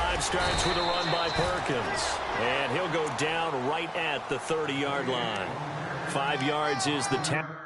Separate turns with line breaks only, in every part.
drive starts with a run by Perkins. And he'll go down right at the 30-yard line. 5 yards is the tap.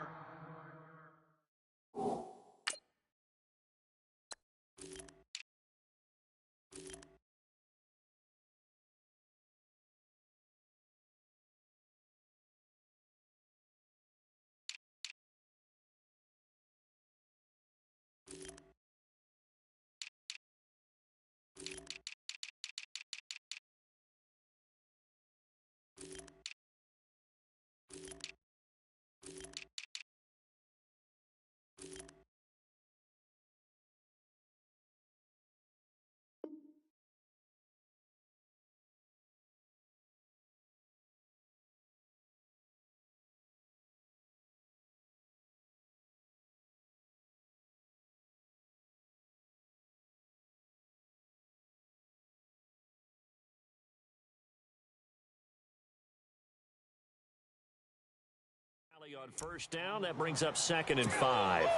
On first down, that brings up 2nd and 5.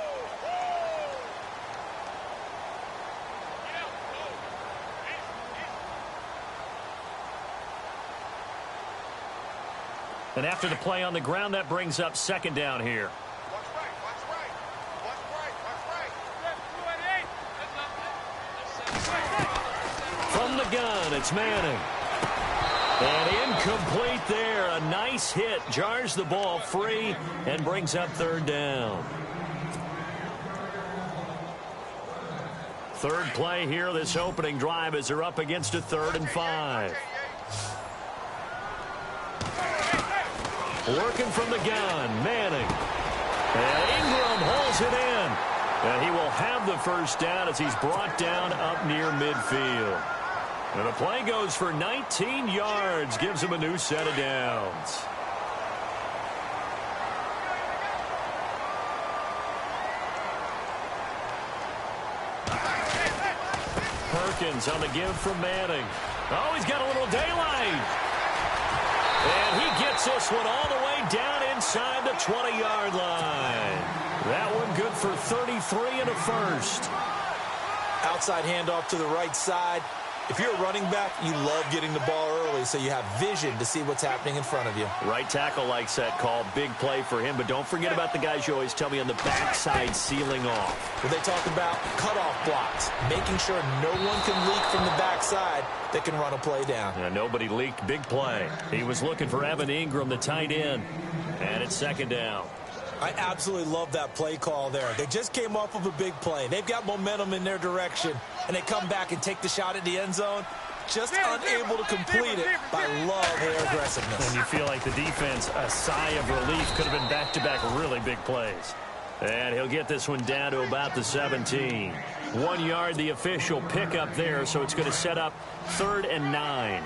And after the play on the ground, that brings up 2nd down here. From the gun, it's Manning. And incomplete there. A nice hit. Jars the ball free and brings up 3rd down. 3rd play here this opening drive as they're up against a 3rd and 5. Working from the gun, Manning. And Ingram holds it in. And he will have the first down as he's brought down up near midfield. And the play goes for 19 yards, gives him a new set of downs. Perkins on the give from Manning. Oh, he's got a little daylight. And he gets this one all the way down inside the 20-yard line. That one good for 33 and a first.
Outside handoff to the right side. If you're a running back, you love getting the ball early so you have vision to see what's happening in front of you.
Right tackle likes that call. Big play for him. But don't forget about the guys you always tell me on the backside sealing off.
When they talk about cutoff blocks, making sure no one can leak from the backside that can run a play down.
Yeah, nobody leaked. Big play. He was looking for Evan Ingram, the tight end. And it's 2nd down.
I absolutely love that play call there. They just came off of a big play. They've got momentum in their direction, and they come back and take the shot at the end zone, just unable to complete it. But I love their aggressiveness.
And you feel like the defense, a sigh of relief, could have been back-to-back really big plays. And he'll get this one down to about the 17. 1 yard, the official pickup there, so it's going to set up 3rd and 9.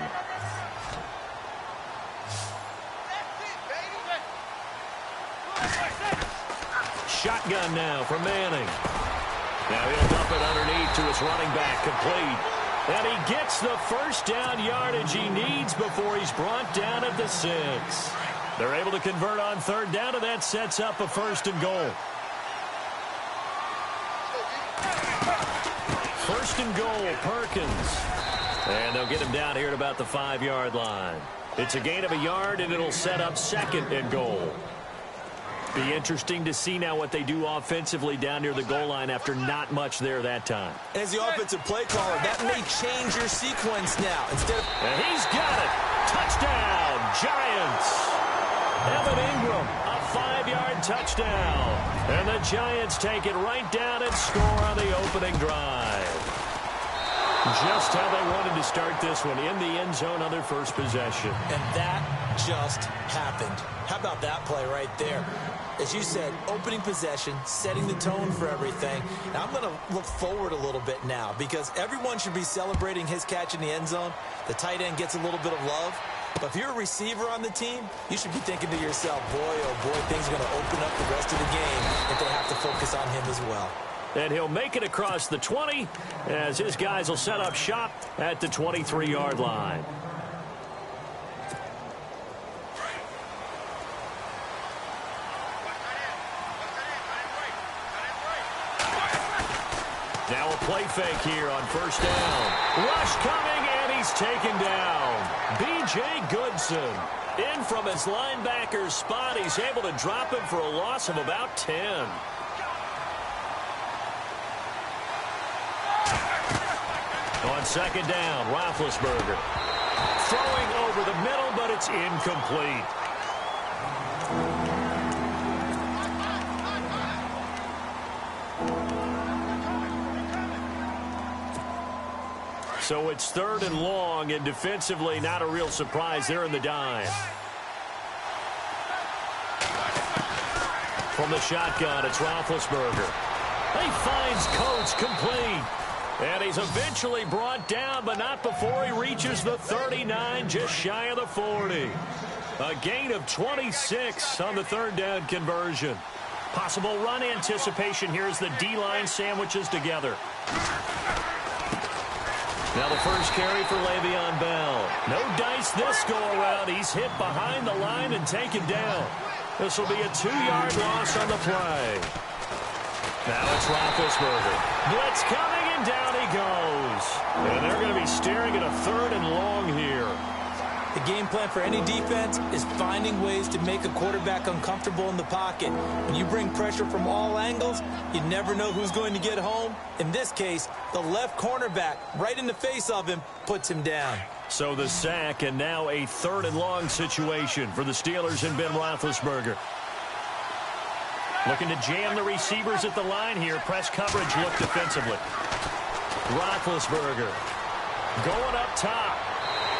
Shotgun now for Manning. Now he'll dump it underneath to his running back, complete. And he gets the first down yardage he needs before he's brought down at the 6. They're able to convert on 3rd down, and that sets up a 1st and goal. 1st and goal, Perkins. And they'll get him down here at about the 5-yard line. It's a gain of a yard, and it'll set up 2nd and goal. Be interesting to see now what they do offensively down near the goal line after not much there that time.
As the offensive play caller, that may change your sequence now.
And he's got it. Touchdown, Giants. Evan Ingram, a 5-yard touchdown. And the Giants take it right down and score on the opening drive. Just how they wanted to start this one, in the end zone on their first possession.
And that just happened. How about that play right there? As you said, opening possession, setting the tone for everything. Now I'm going to look forward a little bit now because everyone should be celebrating his catch in the end zone. The tight end gets a little bit of love. But if you're a receiver on the team, you should be thinking to yourself, boy, oh boy, things are going to open up the rest of the game if they have to focus on him as well.
And he'll make it across the 20 as his guys will set up shop at the 23-yard line. Now a play fake here on 1st down. Rush coming, he's taken down. B.J. Goodson. In from his linebacker's spot, he's able to drop him for a loss of about 10. On second down, Roethlisberger. Throwing over the middle, but it's incomplete. So it's 3rd and long, and defensively not a real surprise there in the dime. From the shotgun, it's Roethlisberger. He finds Coates complete. And he's eventually brought down, but not before he reaches the 39, just shy of the 40. A gain of 26 on the 3rd down conversion. Possible run anticipation here as the D-line sandwiches together. Now the first carry for Le'Veon Bell. No dice this go-around. He's hit behind the line and taken down. This will be a 2-yard loss on the play. Now it's Roethlisberger. Blitz coming, and down he goes. And they're going to be staring at a 3rd and long here.
The game plan for any defense is finding ways to make a quarterback uncomfortable in the pocket. When you bring pressure from all angles, you never know who's going to get home. In this case, the left cornerback, right in the face of him, puts him down.
So the sack, and now a 3rd and long situation for the Steelers and Ben Roethlisberger. Looking to jam the receivers at the line here. Press coverage look defensively. Roethlisberger going up top.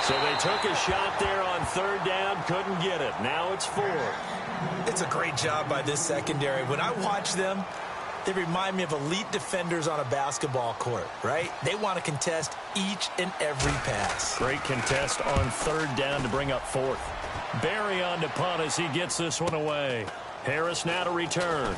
So they took a shot there on 3rd down, couldn't get it. Now it's 4th.
It's a great job by this secondary. When I watch them, they remind me of elite defenders on a basketball court, right? They want to contest each and every pass.
Great contest on 3rd down to bring up 4th. Barry on to punt as he gets this one away. Harris now to return.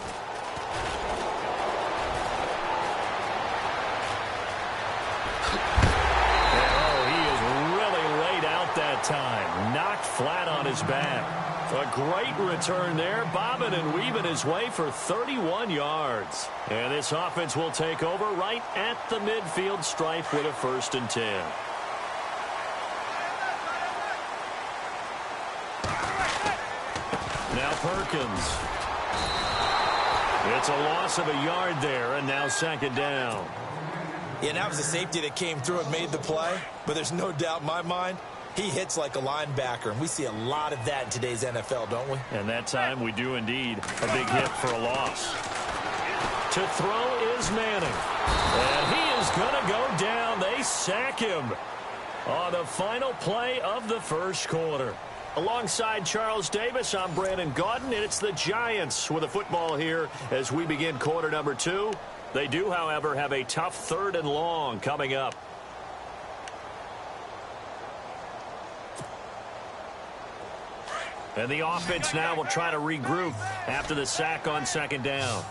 Time knocked flat on his back. A great return there, bobbing and weaving his way for 31 yards. And this offense will take over right at the midfield stripe with a 1st and 10. Now Perkins. It's a loss of a yard there, and now 2nd down.
Yeah, that was a safety that came through and made the play, but there's no doubt in my mind he hits like a linebacker, and we see a lot of that in today's NFL, don't we?
And that time we do indeed. A big hit for a loss. To throw is Manning. And he is going to go down. They sack him on the final play of the 1st quarter. Alongside Charles Davis, I'm Brandon Gaudin, and it's the Giants with the football here as we begin quarter number 2. They do, however, have a tough 3rd and long coming up. And the offense now will try to regroup after the sack on 2nd down.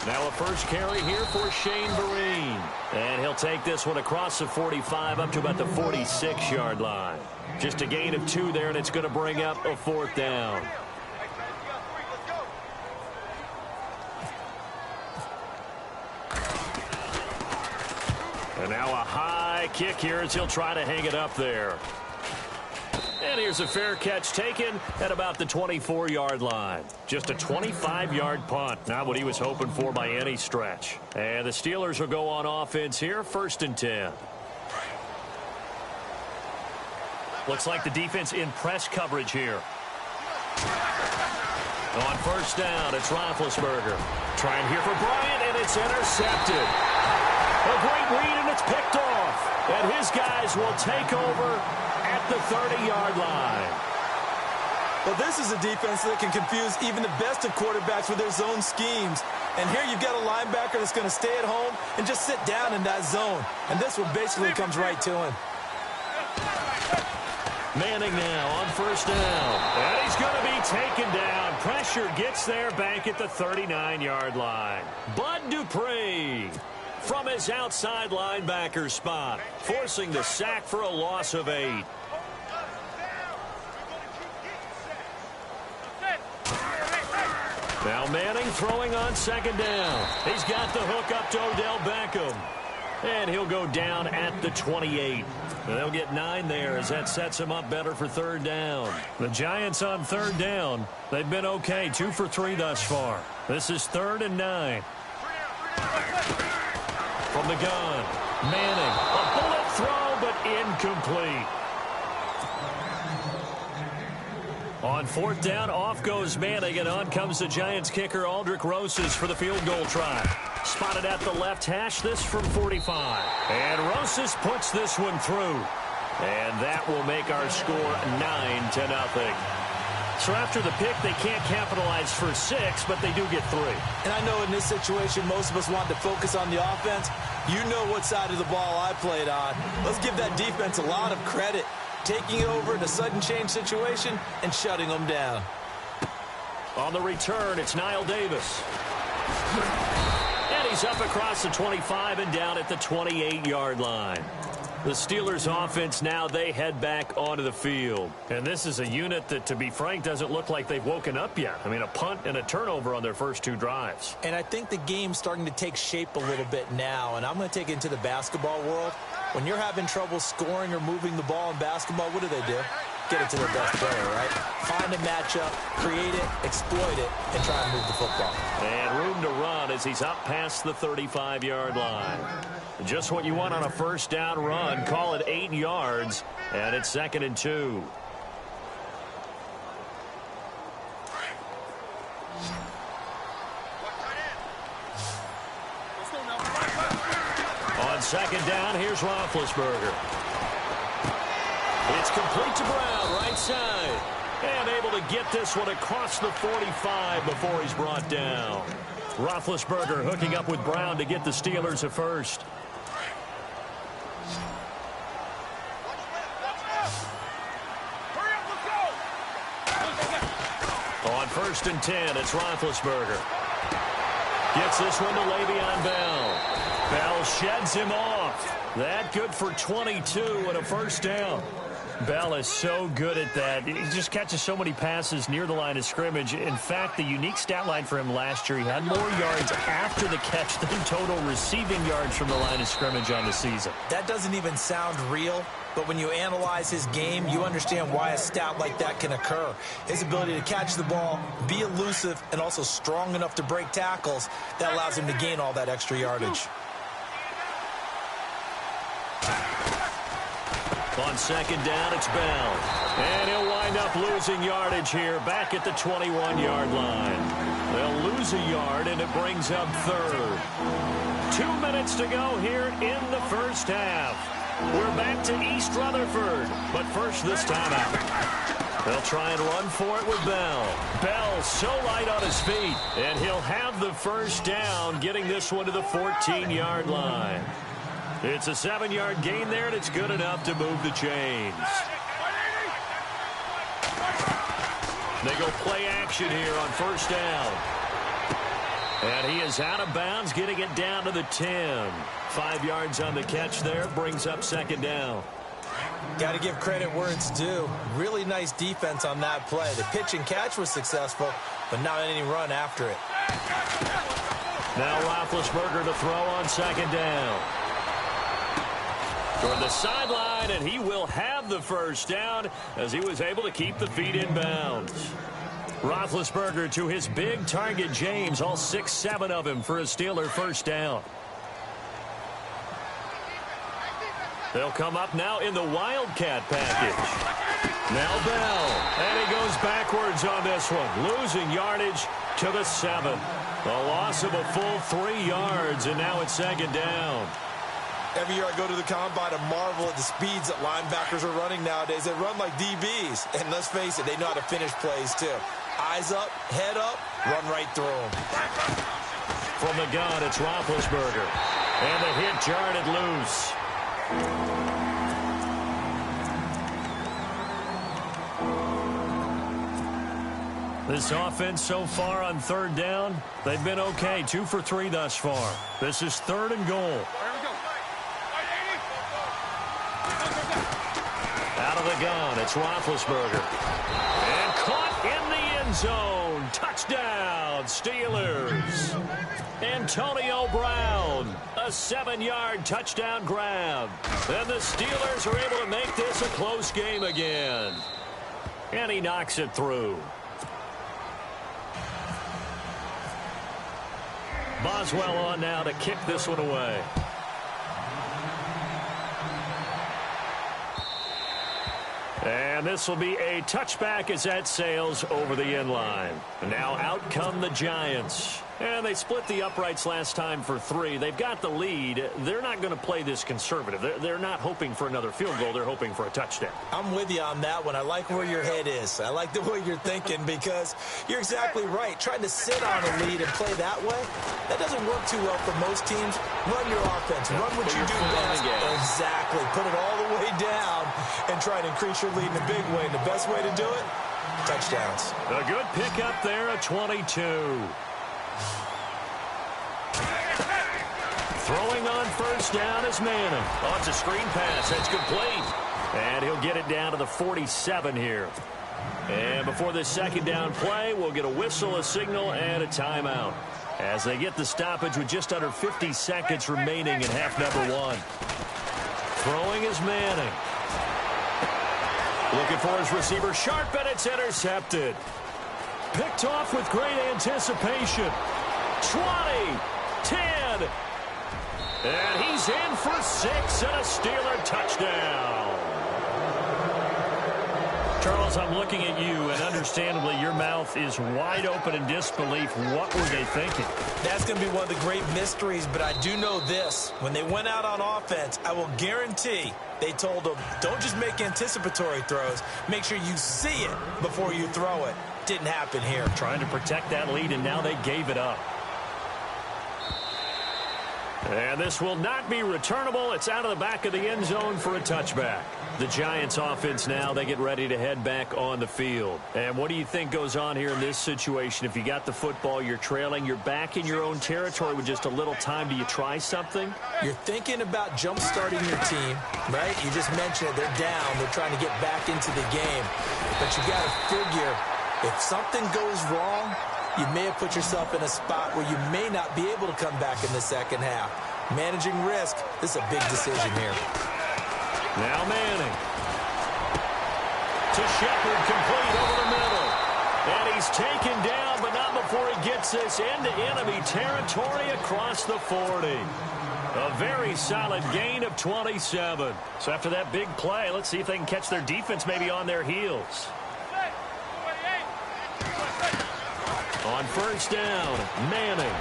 Now a first carry here for Shane Vereen. And he'll take this one across the 45 up to about the 46-yard line. Just a gain of 2 there, and it's going to bring up a 4th down. And now a high kick here as he'll try to hang it up there. And here's a fair catch taken at about the 24-yard line. Just a 25-yard punt. Not what he was hoping for by any stretch. And the Steelers will go on offense here, 1st and 10. Looks like the defense in press coverage here. On 1st down, it's Roethlisberger. Trying here for Bryant, and it's intercepted. A great read, and it's picked off. And his guys will take over at the 30-yard line.
Well, this is a defense that can confuse even the best of quarterbacks with their zone schemes. And here you've got a linebacker that's going to stay at home and just sit down in that zone. And this one basically comes right to him.
Manning now on 1st down. And he's going to be taken down. Pressure gets there back at the 39-yard line. Bud Dupree from his outside linebacker spot, forcing the sack for a loss of 8. Now Manning throwing on second down. He's got the hook up to Odell Beckham. And he'll go down at the 28. They'll get 9 there as that sets him up better for third down. The Giants on third down. They've been okay, 2 for 3 thus far. This is 3rd and 9. From the gun, Manning. A bullet throw, but incomplete. On 4th down, off goes Manning, and on comes the Giants kicker, Aldrick Rosas, for the field goal try. Spotted at the left hash, this from 45. And Rosas puts this one through. And that will make our score 9-0. So after the pick, they can't capitalize for 6, but they do get 3.
And I know in this situation, most of us want to focus on the offense. You know what side of the ball I played on. Let's give that defense a lot of credit. Taking over in a sudden change situation and shutting them down.
On the return, it's Niall Davis. And he's up across the 25 and down at the 28-yard line. The Steelers offense now, they head back onto the field. And this is a unit that, to be frank, doesn't look like they've woken up yet. I mean, a punt and a turnover on their first 2 drives.
And I think the game's starting to take shape a little bit now. And I'm going to take it into the basketball world. When you're having trouble scoring or moving the ball in basketball, what do? Get it to their best player, right? Find a matchup, create it, exploit it, and try and move the football.
And room to run as he's up past the 35-yard line. Just what you want on a first down run. Call it 8 yards, and it's 2nd and 2. On 2nd down, here's Roethlisberger. It's complete to Brown, right side. And able to get this one across the 45 before he's brought down. Roethlisberger hooking up with Brown to get the Steelers a first. On 1st and 10, it's Roethlisberger. Gets this one to Le'Veon Bell. Bell sheds him off. That good for 22 and a first down. Bell is so good at that. He just catches so many passes near the line of scrimmage. In fact, the unique stat line for him last year, he had more yards after the catch than total receiving yards from the line of scrimmage on the season.
That doesn't even sound real, but when you analyze his game, you understand why a stat like that can occur. His ability to catch the ball, be elusive, and also strong enough to break tackles, that allows him to gain all that extra yardage. On 2nd down, it's Bell. And he'll wind up losing yardage here back at the 21-yard line. They'll lose a yard, and it brings up 3rd. 2 minutes to go here in the first half. We're back to East Rutherford, but first this time out. They'll try and run for it with Bell. Bell so light on his feet, and he'll have the first down, getting this one to the 14-yard line. It's a 7-yard gain there, and it's good enough to move the chains. They go play action here on first down. And he is out of bounds, getting it down to the 10. 5 yards on the catch there, brings up 2nd down. Got to give credit where it's due. Really nice defense on that play. The pitch and catch was successful, but not any run after it.
Now Roethlisberger to throw on 2nd down. Toward the sideline, and he will have the first down as he was able to keep the feet in bounds. Roethlisberger to his big target, James, all 6-7 of him for a Steeler first down. They'll come up now in the Wildcat package. Now Bell, and he goes backwards on this one, losing yardage to the 7. A loss of a full 3 yards, and now it's 2nd down.
Every year I go to the combine and marvel at the speeds that linebackers are running nowadays. They run like DBs. And let's face it, they know how to finish plays too. Eyes up, head up, run right through them.
From the gun, it's Roethlisberger. And the hit jarred loose. This offense so far on 3rd down, they've been okay. 2 for 3 thus far. This is 3rd and goal. Out of the gun, it's Roethlisberger. And caught in the end end zone. Touchdown, Steelers. Antonio Brown, a 7-yard touchdown grab. And the Steelers are able to make this a close game again. And he knocks it through. Boswell on now to kick this one away. And this will be a touchback as that sails over the end line. Now out come the Giants. And they split the uprights last time for 3. They've got the lead. They're not going to play this conservative. They're not hoping for another field goal. They're hoping for a touchdown.
I'm with you on that one. I like where your head is. I like the way you're thinking because you're exactly right. Trying to sit on a lead and play that way, that doesn't work too well for most teams. Run your offense. Run what you do best. Exactly. Put it all the way down and try to increase your lead in a big way. And the best way to do it, touchdowns.
A good pickup there, a 22. Throwing on first down is Manning. Oh, it's a screen pass. That's complete. And he'll get it down to the 47 here. And before this second down play, we'll get a whistle, a signal, and a timeout. As they get the stoppage with just under 50 seconds remaining in half number 1. Throwing is Manning. Looking for his receiver, Sharp, and it's intercepted. Picked off with great anticipation. 20, 10, and he's in for 6 and a Steeler touchdown. Charles, I'm looking at you, and understandably, your mouth is wide open in disbelief. What were they thinking?
That's going to be one of the great mysteries, but I do know this. When they went out on offense, I will guarantee they told them, don't just make anticipatory throws. Make sure you see it before you throw it. Didn't happen here.
Trying to protect that lead, and now they gave it up. And this will not be returnable. It's out of the back of the end zone for a touchback. The Giants offense now, they get ready to head back on the field. And what do you think goes on here in this situation? If you got the football, you're trailing, you're back in your own territory with just a little time. Do you try something?
You're thinking about jump-starting your team, right? You just mentioned it. They're down. They're trying to get back into the game. But you got to figure, if something goes wrong, you may have put yourself in a spot where you may not be able to come back in the second half. Managing risk, this is a big decision here.
Now Manning. To Shepard, complete over the middle. And he's taken down, but not before he gets this into enemy territory across the 40. A very solid gain of 27. So after that big play, let's see if they can catch their defense maybe on their heels. On first down, Manning.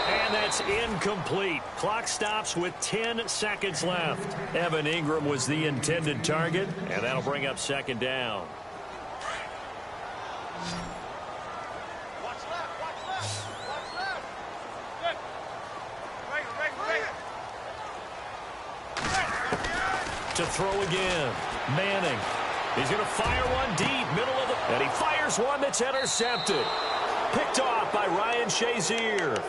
And that's incomplete. Clock stops with 10 seconds left. Evan Ingram was the intended target, and that'll bring up second down.
Watch left, watch left, watch left. Good. Right.
To throw again, Manning. He's going to fire one deep, middle of the... And he fires one that's intercepted. Picked off by Ryan Shazier.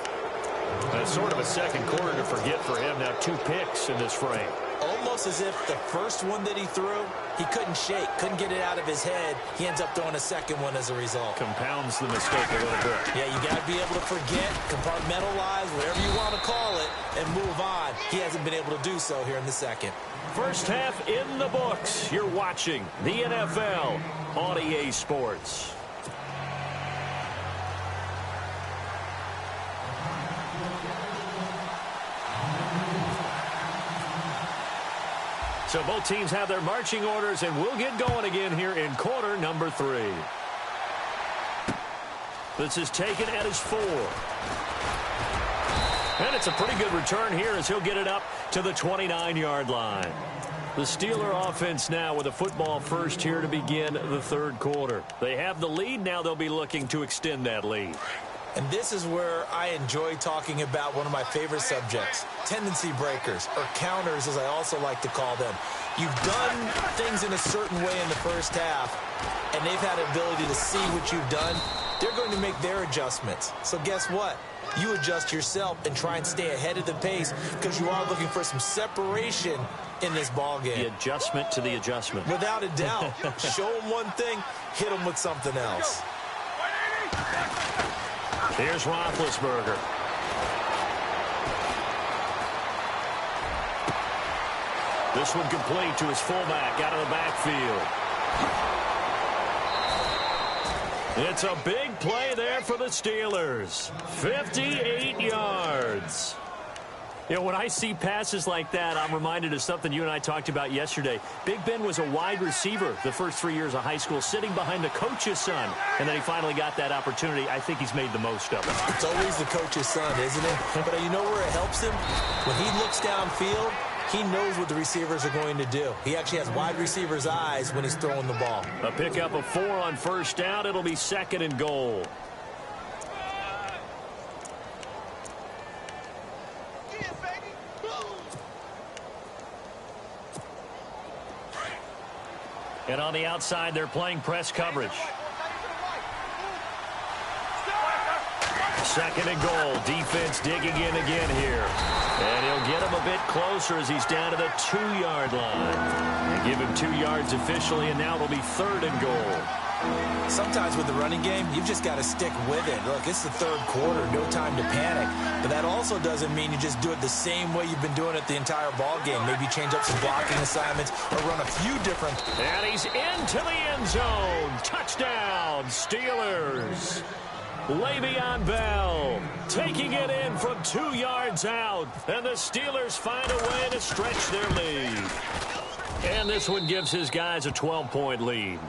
That's sort of a second quarter to forget for him. Now 2 picks in this frame.
Almost as if the first one that he threw, he couldn't shake, couldn't get it out of his head. He ends up throwing a second one as a result.
Compounds the mistake a little bit.
Yeah, you got to be able to forget, compartmentalize, whatever you want to call it, and move on. He hasn't been able to do so here in the second.
First half in the books. You're watching the NFL on EA Sports. So both teams have their marching orders, and we'll get going again here in quarter number 3. This is taken at his 4. And it's a pretty good return here as he'll get it up to the 29-yard line. The Steeler offense now with a football first here to begin the third quarter. They have the lead. Now they'll be looking to extend that lead.
And this is where I enjoy talking about one of my favorite subjects, tendency breakers, or counters as I also like to call them. You've done things in a certain way in the first half, and they've had the ability to see what you've done. They're going to make their adjustments. So guess what? you adjust yourself and try and stay ahead of the pace because you are looking for some separation in this ball game.
The adjustment to the adjustment.
Without a doubt. Show them one thing, hit them with something else.
Here's Roethlisberger. This one complete to his fullback out of the backfield. It's a big play there for the Steelers. 58 yards. You know, when I see passes like that, I'm reminded of something you and I talked about yesterday. Big Ben was a wide receiver the first 3 years of high school, sitting behind the coach's son. And then he finally got that opportunity. I think he's made the most of it.
It's always the coach's son, isn't it? But you know where it helps him? When he looks downfield, he knows what the receivers are going to do. He actually has wide receivers' eyes when he's throwing the ball.
A pickup of 4 on first down. It'll be 2nd and goal. And on the outside, they're playing press coverage. 2nd and goal. Defense digging in again here. And he'll get him a bit closer as he's down to the 2-yard line. And give him 2 yards officially, and now it'll be 3rd and goal.
Sometimes with the running game, you've just got to stick with it. Look, it's the 3rd quarter, no time to panic. But that also doesn't mean you just do it the same way you've been doing it the entire ball game. Maybe change up some blocking assignments or run a few different.
And he's into the end zone. Touchdown, Steelers. Le'Veon Bell taking it in from 2 yards out. And the Steelers find a way to stretch their lead. And this one gives his guys a 12-point lead.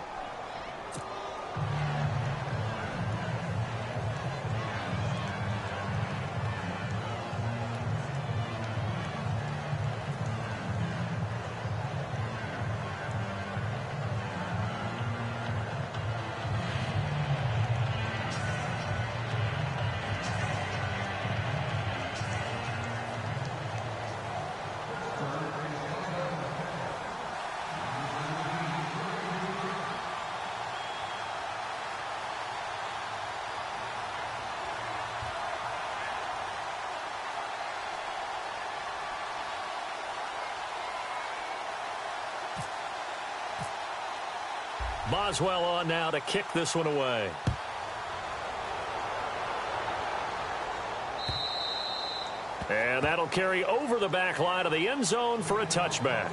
Boswell on now to kick this one away. And that'll carry over the back line of the end zone for a touchback.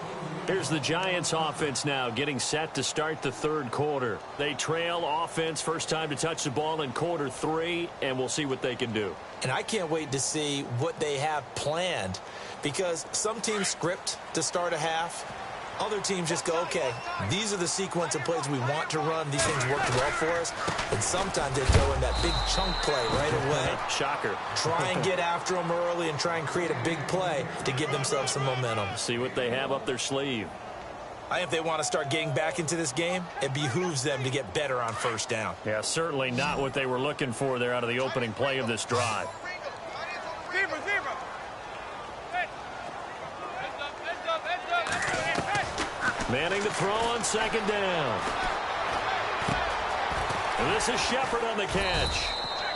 Here's the Giants offense now getting set to start the 3rd quarter. They trail offense, first time to touch the ball in quarter 3, and we'll see what they can do.
And I can't wait to see what they have planned, because some teams script to start a half. Other teams just go, okay, these are the sequence of plays we want to run. These things worked well for us. And sometimes they throw in that big chunk play right away.
Shocker.
Try and get after them early and try and create a big play to give themselves some momentum.
See what they have up their sleeve.
I think if they want to start getting back into this game, it behooves them to get better on first down.
Yeah, certainly not what they were looking for there out of the opening play of this drive. Manning to throw on 2nd down. And this is Shepard on the catch.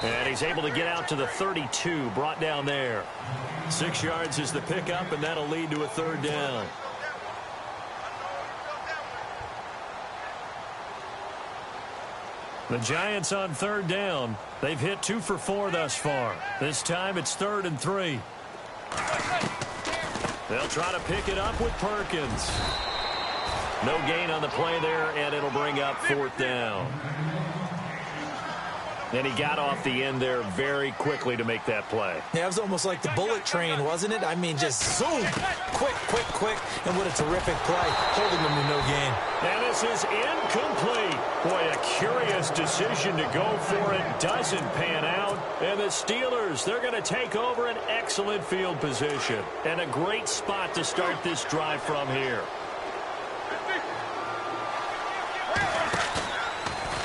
And he's able to get out to the 32, brought down there. 6 yards is the pickup, and that'll lead to a 3rd down. The Giants on 3rd down. They've hit 2 for 4 thus far. This time it's 3rd and 3. They'll try to pick it up with Perkins. No gain on the play there, and it'll bring up 4th down. And he got off the end there very quickly to make that play.
Yeah, it was almost like the bullet train, wasn't it? I mean, just zoom. Quick. And what a terrific play, holding them to no gain.
And this is incomplete. Boy, a curious decision to go for it. Doesn't pan out. And the Steelers, they're going to take over an excellent field position. And a great spot to start this drive from here.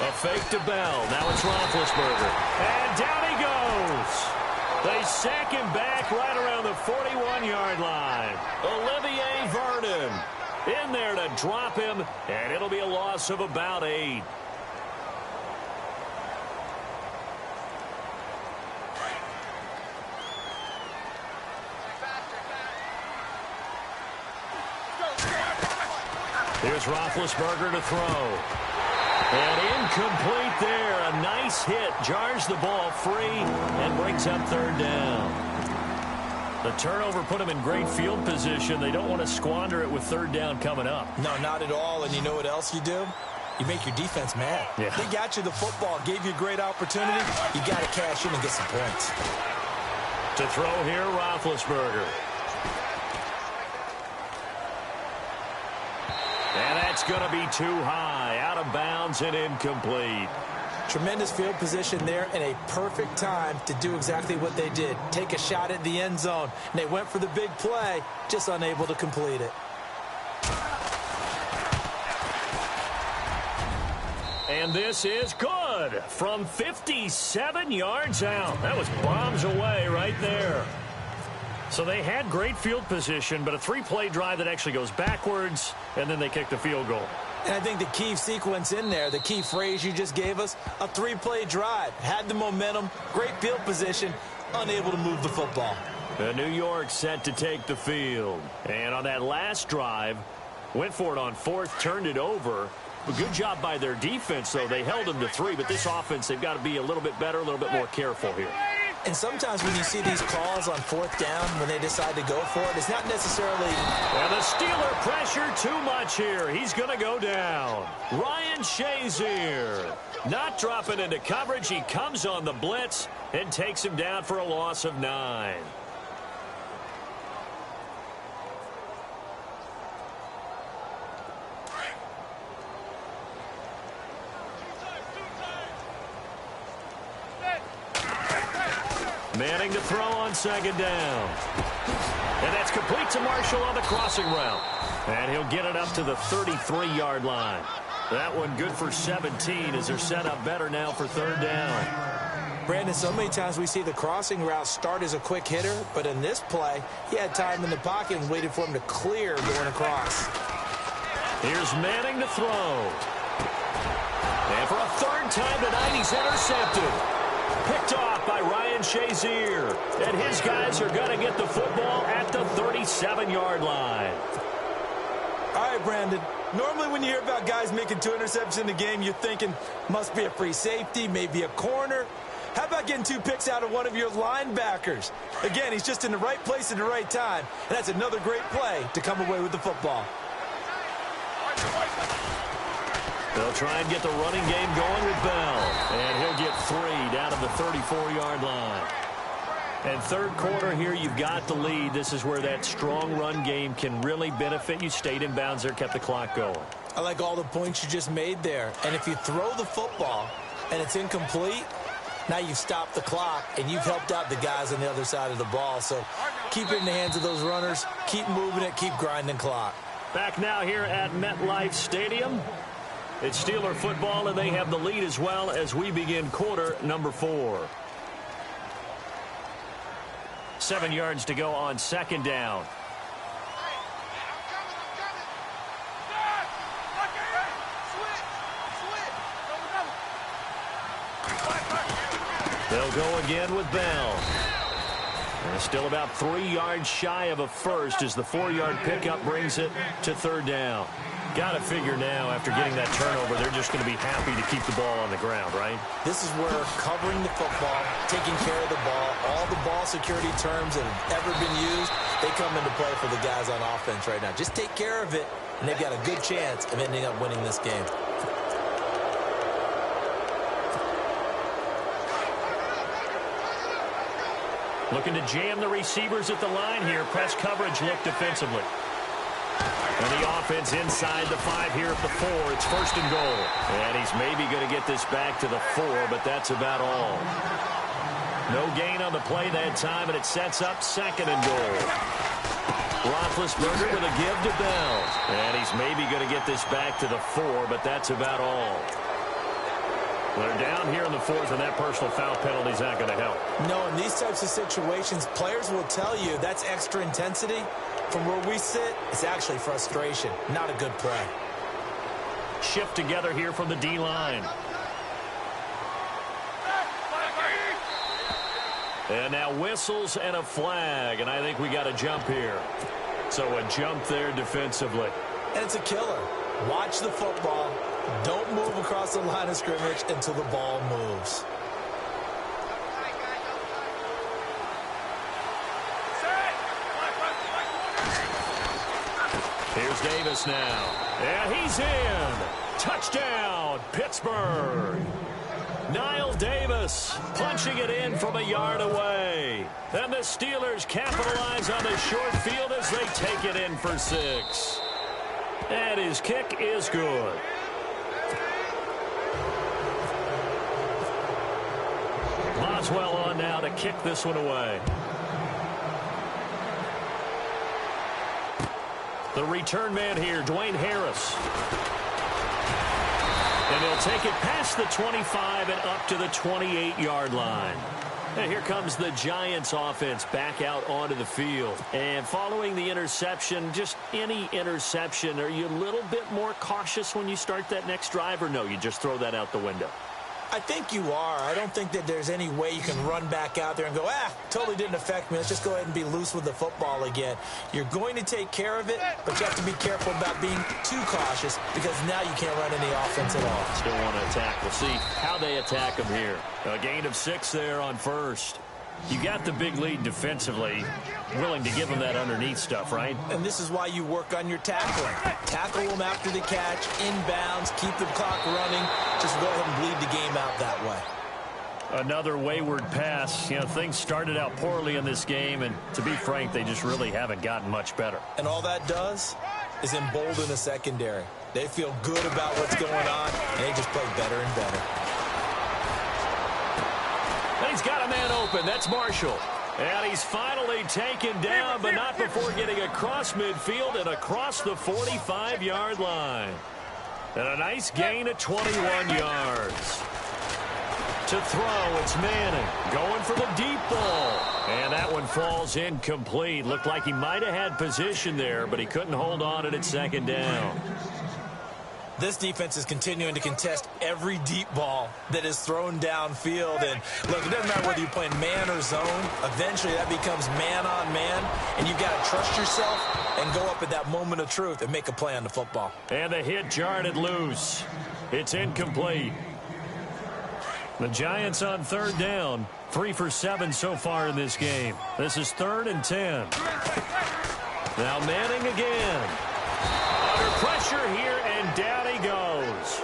A fake to Bell. Now it's Roethlisberger. And down he goes. They sack him back right around the 41-yard line. Olivier Vernon in there to drop him, and it'll be a loss of about 8. Here's Roethlisberger to throw. And incomplete there. A nice hit. Jars the ball free and brings up third down. The turnover put them in great field position. They don't want to squander it with third down coming up.
No, not at all. And you know what else you do? You make your defense mad.
Yeah.
They got you the football, gave you a great opportunity. You got to cash in and get some points.
To throw here, Roethlisberger. And that's going to be too high. Out of bounds and incomplete.
Tremendous field position there and a perfect time to do exactly what they did. Take a shot at the end zone. And they went for the big play, just unable to complete it.
And this is good from 57 yards out. That was bombs away right there. So they had great field position, but a three-play drive that actually goes backwards, and then they kick the field goal.
And I think the key sequence in there, the key phrase you just gave us, a three-play drive. Had the momentum, great field position, unable to move the football.
The New York set to take the field. And on that last drive, went for it on fourth, turned it over. A good job by their defense, though. They held them to 3, but this offense, they've got to be a little bit better, a little bit more careful here.
And sometimes when you see these calls on fourth down, when they decide to go for it, it's not necessarily...
And the Steeler pressure too much here. He's going to go down. Ryan Shazier not dropping into coverage. He comes on the blitz and takes him down for a loss of 9. Manning to throw on second down. And that's complete to Marshall on the crossing route. And he'll get it up to the 33-yard line. That one good for 17 as they're set up better now for third down.
Brandon, so many times we see the crossing route start as a quick hitter, but in this play, he had time in the pocket and waited for him to clear going across.
Here's Manning to throw. And for a third time tonight, he's intercepted. Picked off by Ryan Shazier. And his guys are going to get the football at the 37-yard line.
All right, Brandon. Normally when you hear about guys making 2 interceptions in the game, you're thinking must be a free safety, maybe a corner. How about getting 2 picks out of one of your linebackers? Again, he's just in the right place at the right time. And that's another great play to come away with the football.
They'll try and get the running game going with Bell. And he'll get 3 down to the 34-yard line. And third quarter here, you've got the lead. This is where that strong run game can really benefit you. Stayed in bounds there, kept the clock going.
I like all the points you just made there. And if you throw the football and it's incomplete, now you've stopped the clock and you've helped out the guys on the other side of the ball. So keep it in the hands of those runners. Keep moving it. Keep grinding clock.
Back now here at MetLife Stadium. It's Steeler football, and they have the lead as well as we begin quarter number 4. 7 yards to go on second down. They'll go again with Bell. And still about 3 yards shy of a first as the 4-yard pickup brings it to third down. Got to figure now, after getting that turnover, they're just going to be happy to keep the ball on the ground, right?
This is where covering the football, taking care of the ball, all the ball security terms that have ever been used, they come into play for the guys on offense right now. Just take care of it, and they've got a good chance of ending up winning this game.
Looking to jam the receivers at the line here. Press coverage look defensively. And the offense inside the 5 here at the 4. It's first and goal. And he's maybe going to get this back to the 4, but that's about all. No gain on the play that time, and it sets up second and goal. Roethlisberger with a give to Bell. And he's maybe going to get this back to the 4, but that's about all. They're down here in the 4th, and that personal foul penalty is not going to help.
No, in these types of situations, players will tell you that's extra intensity. From where we sit, it's actually frustration. Not a good play.
Shift together here from the D-line. And now whistles and a flag, and I think we got a jump here. So a jump there defensively.
And it's a killer. Watch the football. Don't move across the line of scrimmage until the ball moves.
Here's Davis now. And he's in. Touchdown, Pittsburgh. Niall Davis punching it in from a yard away. And the Steelers capitalize on the short field as they take it in for 6. And his kick is good. Boswell on now to kick this one away. The return man here, Dwayne Harris. And he'll take it past the 25 and up to the 28-yard line. And here comes the Giants offense back out onto the field. And following the interception, just any interception, are you a little bit more cautious when you start that next drive, or no, you just throw that out the window?
I think you are. I don't think that there's any way you can run back out there and go, totally didn't affect me. Let's just go ahead and be loose with the football again. You're going to take care of it, but you have to be careful about being too cautious because now you can't run any offense at all.
Still want to attack. We'll see how they attack them here. A gain of 6 there on first. You got the big lead defensively, willing to give them that underneath stuff, right?
And this is why you work on your tackling. Tackle them after the catch, inbounds, keep the clock running. Just go ahead and bleed the game out that way.
Another wayward pass. You know, things started out poorly in this game, and to be frank, they just really haven't gotten much better.
And all that does is embolden the secondary. They feel good about what's going on, and they just play better and better.
And he's got a man open. That's Marshall. And he's finally taken down, but not before getting across midfield and across the 45-yard line. And a nice gain of 21 yards. To throw, it's Manning going for the deep ball. And that one falls incomplete. Looked like he might have had position there, but he couldn't hold on at second down.
This defense is continuing to contest every deep ball that is thrown downfield. And, look, it doesn't matter whether you're playing man or zone. Eventually, that becomes man-on-man, and you've got to trust yourself and go up at that moment of truth and make a play on the football.
And the hit jarred it loose. It's incomplete. The Giants on third down. 3 for 7 so far in this game. This is 3rd and 10. Now Manning again. Under pressure here, and down he goes.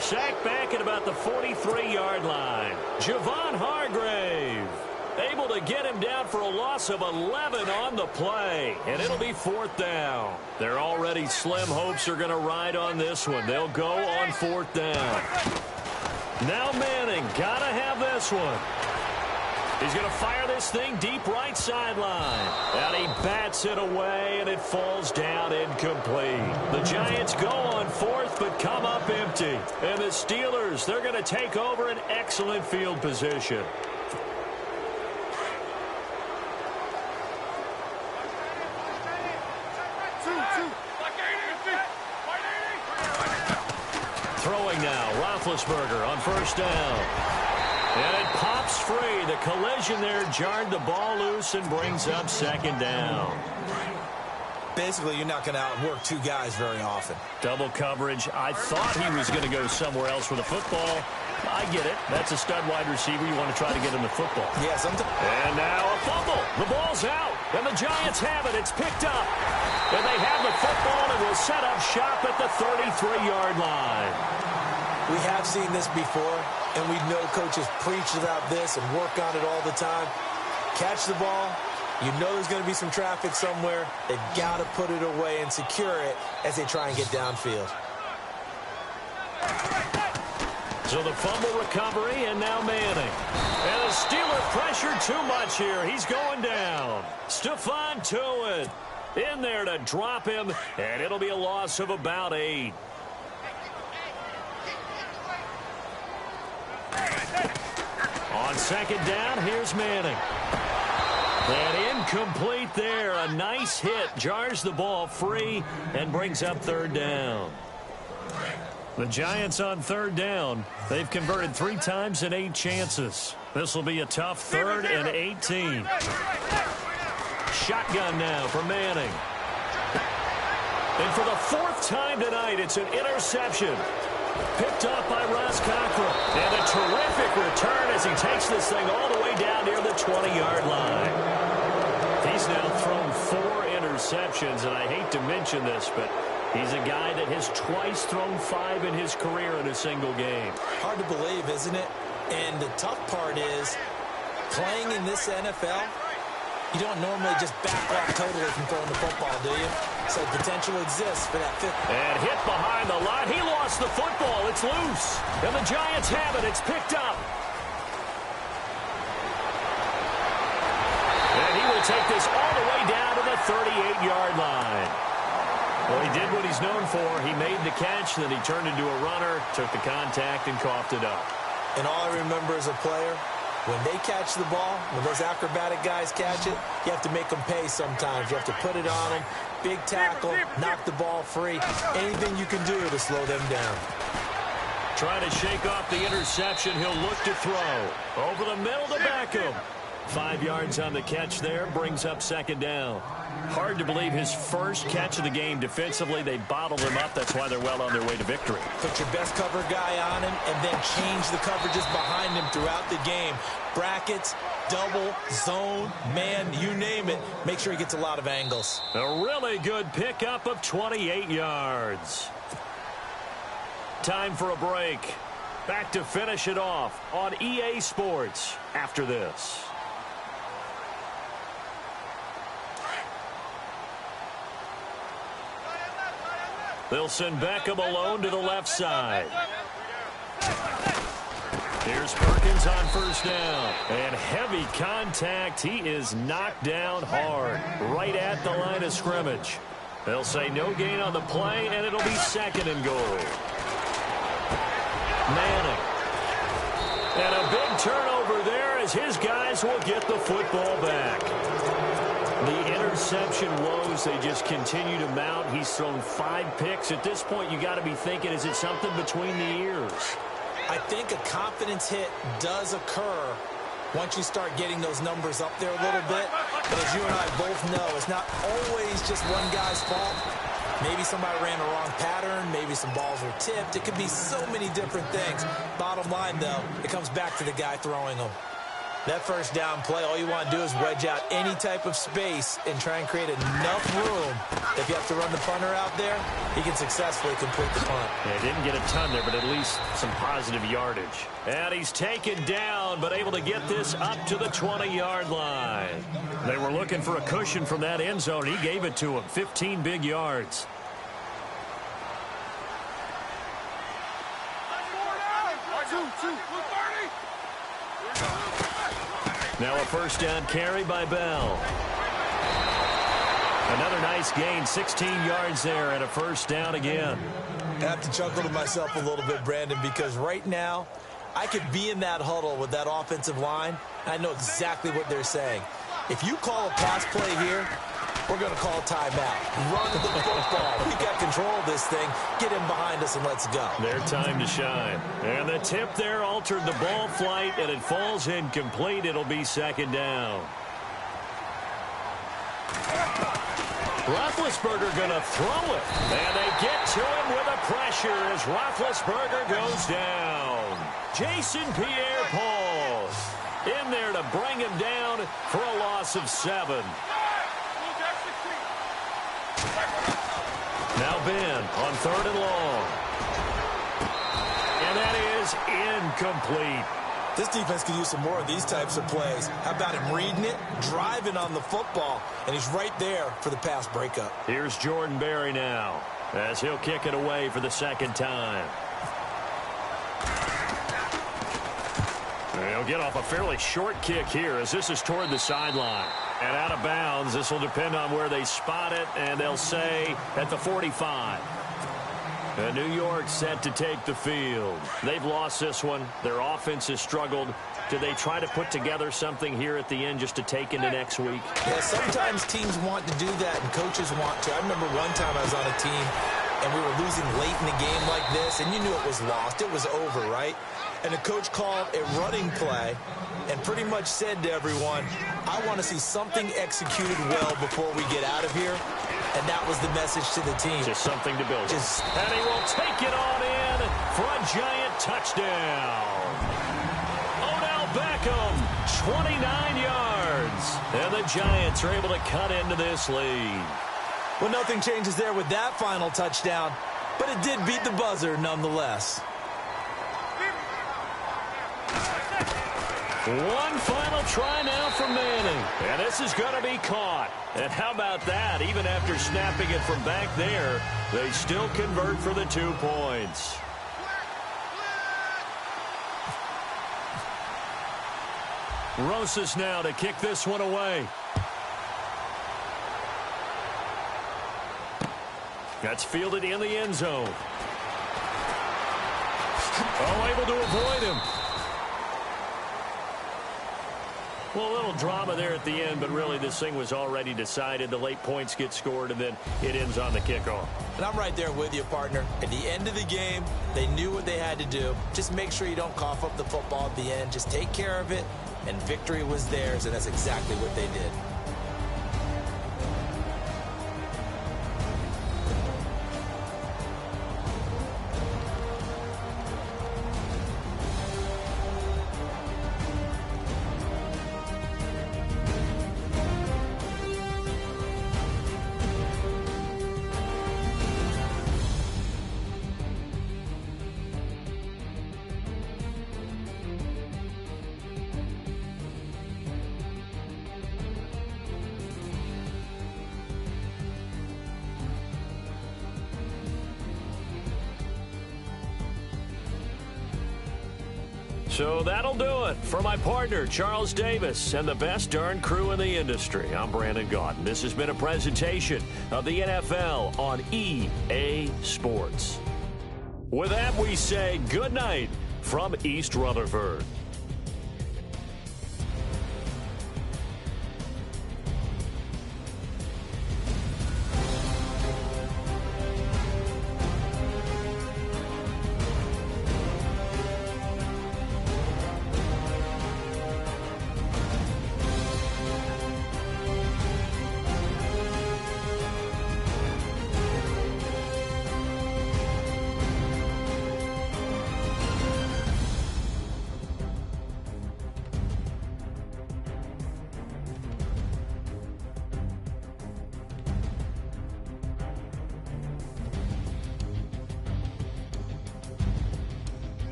Sacked back at about the 43-yard line. Javon Hargrave able to get him down for a loss of 11 on the play. And it'll be 4th down. Their already slim hopes are going to ride on this one. They'll go on 4th down. Now Manning, gotta have this one. He's going to fire this thing deep right sideline. And he bats it away, and it falls down incomplete. The Giants go on 4th, but come up empty. And the Steelers, they're going to take over an excellent field position. Throwing now, Roethlisberger on 1st down. And it pops free. The collision there jarred the ball loose and brings up 2nd down.
Basically, you're not going to outwork 2 guys very often.
Double coverage. I thought he was going to go somewhere else with the football. I get it. That's a stud wide receiver. You want to try to get him the football.
Yeah, sometimes.
And now a fumble. The ball's out. And the Giants have it. It's picked up. And they have the football and will set up shop at the 33-yard line.
We have seen this before, and we know coaches preach about this and work on it all the time. Catch the ball. You know there's going to be some traffic somewhere. They've got to put it away and secure it as they try and get downfield.
So the fumble recovery, and now Manning. And the Steeler pressure too much here. He's going down. Stephon Tuitt in there to drop him, and it'll be a loss of about 8. On 2nd down, here's Manning. And incomplete there. A nice hit. Jars the ball free and brings up 3rd down. The Giants on 3rd down. They've converted 3 times in 8 chances. This will be a tough 3rd and 18. Shotgun now for Manning. And for the fourth time tonight, it's an interception. Picked up by Ross Cochran. And a terrific return as he takes this thing all the way down near the 20-yard line. He's now thrown 4 interceptions, and I hate to mention this, but he's a guy that has twice thrown 5 in his career in a single game.
Hard to believe, isn't it? And the tough part is, playing in this NFL, you don't normally just back off totally from throwing the football, do you? So potential exists for that 5th.
And hit behind the line. He lost the football. It's loose. And the Giants have it. It's picked up. And he will take this all the way down to the 38-yard line. Well, he did what he's known for. He made the catch, then he turned into a runner, took the contact, and coughed it up.
And all I remember as a player, when they catch the ball, when those acrobatic guys catch it, you have to make them pay sometimes. You have to put it on them. Big tackle, knock the ball free. Anything you can do to slow them down.
Trying to shake off the interception. He'll look to throw. Over the middle to Beckham. 5 yards on the catch there. Brings up 2nd down. Hard to believe his first catch of the game defensively. They bottled him up. That's why they're well on their way to victory.
Put your best cover guy on him and then change the coverages behind him throughout the game. Brackets, double, zone, man, you name it. Make sure he gets a lot of angles.
A really good pickup of 28 yards. Time for a break. Back to finish it off on EA Sports after this. They'll send Beckham alone to the left side. Here's Perkins on 1st down. And heavy contact. He is knocked down hard right at the line of scrimmage. They'll say no gain on the play, and it'll be 2nd and goal. Manning. And a big turnover there as his guys will get the football back. The interception woes, they just continue to mount. He's thrown 5 picks. At this point, you got to be thinking, is it something between the ears?
I think a confidence hit does occur once you start getting those numbers up there a little bit. But as you and I both know, it's not always just one guy's fault. Maybe somebody ran the wrong pattern. Maybe some balls were tipped. It could be so many different things. Bottom line, though, it comes back to the guy throwing them. That 1st down play, all you want to do is wedge out any type of space and try and create enough room. If you have to run the punter out there, he can successfully complete the punt.
Yeah, didn't get a ton there, but at least some positive yardage. And he's taken down, but able to get this up to the 20-yard line. They were looking for a cushion from that end zone. He gave it to him. 15 big yards. Now a 1st down carry by Bell. Another nice gain, 16 yards there, and a 1st down again.
I have to chuckle to myself a little bit, Brandon, because right now I could be in that huddle with that offensive line. I know exactly what they're saying. If you call a pass play here, we're going to call a timeout. Run the football. We got control of this thing. Get him behind us and let's go.
Their time to shine. And the tip there altered the ball flight, and it falls incomplete. It'll be 2nd down. Roethlisberger going to throw it. And they get to him with a pressure as Roethlisberger goes down. Jason Pierre-Paul in there to bring him down for a loss of 7. Now Ben on 3rd and long. And that is incomplete.
This defense could use some more of these types of plays. How about him reading it, driving on the football, and he's right there for the pass breakup.
Here's Jordan Berry now as he'll kick it away for the 2nd time. He'll get off a fairly short kick here as this is toward the sideline. And out of bounds, this will depend on where they spot it, and they'll say at the 45. And New York set to take the field. They've lost this one. Their offense has struggled. Do they try to put together something here at the end just to take into next week?
Yeah, sometimes teams want to do that, and coaches want to. I remember one time I was on a team, and we were losing late in the game like this, and you knew it was lost. It was over, right? And the coach called a running play and pretty much said to everyone, I want to see something executed well before we get out of here. And that was the message to the team.
Just something to build. And he will take it on in for a Giant touchdown. Odell Beckham, 29 yards. And the Giants are able to cut into this lead.
Well, nothing changes there with that final touchdown, but it did beat the buzzer nonetheless.
One final try now from Manning. And this is going to be caught. And how about that? Even after snapping it from back there, they still convert for the 2 points. Rosas now to kick this one away. That's fielded in the end zone. Oh, able to avoid him. Well, a little drama there at the end, but really this thing was already decided. The late points get scored, and then it ends on the kickoff.
And I'm right there with you, partner. At the end of the game, they knew what they had to do. Just make sure you don't cough up the football at the end. Just take care of it, and victory was theirs, and that's exactly what they did.
So that'll do it for my partner, Charles Davis, and the best darn crew in the industry. I'm Brandon Gaudin. This has been a presentation of the NFL on EA Sports. With that, we say good night from East Rutherford.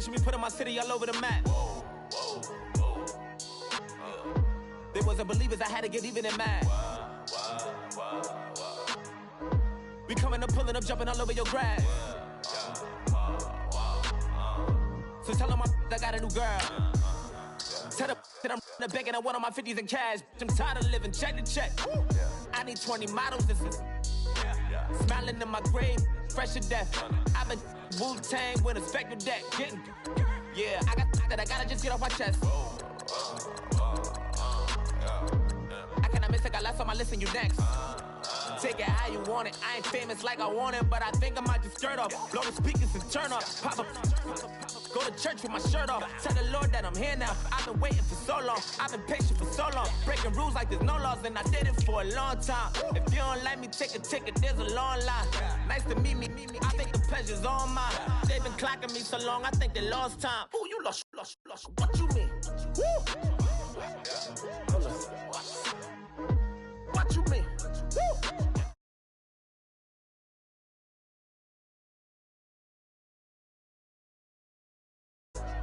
Picture me putting my city all over the map. They wasn't believers, I had to get even and mad. We coming up, pulling up, jumping all over your grass. So tell them I got a new girl. Tell them that I'm in the bank and I want all my 50s in cash. I'm tired of living check to check. I need 20 models. This is smiling in my grave, fresh to death. I've been Wu-Tang with a spectral deck. Yeah, I gotta just get off my chest. I cannot miss, I got last on my list and you next. Take it how you want it. I ain't famous like I want it, but I think I might just skirt off. Blow the speakers and turn off. Pop up. Go to church with my shirt off. Tell the Lord that I'm here now. I've been waiting for so long. I've been patient for so long. Breaking rules like there's no laws, and I did it for a long time. If you don't like me, take a ticket. There's a long line. Nice to meet me. I think the pleasure's all mine. They've been clocking me so long, I think they lost time. Ooh, you lost. What you mean? Woo! What you mean? Woo!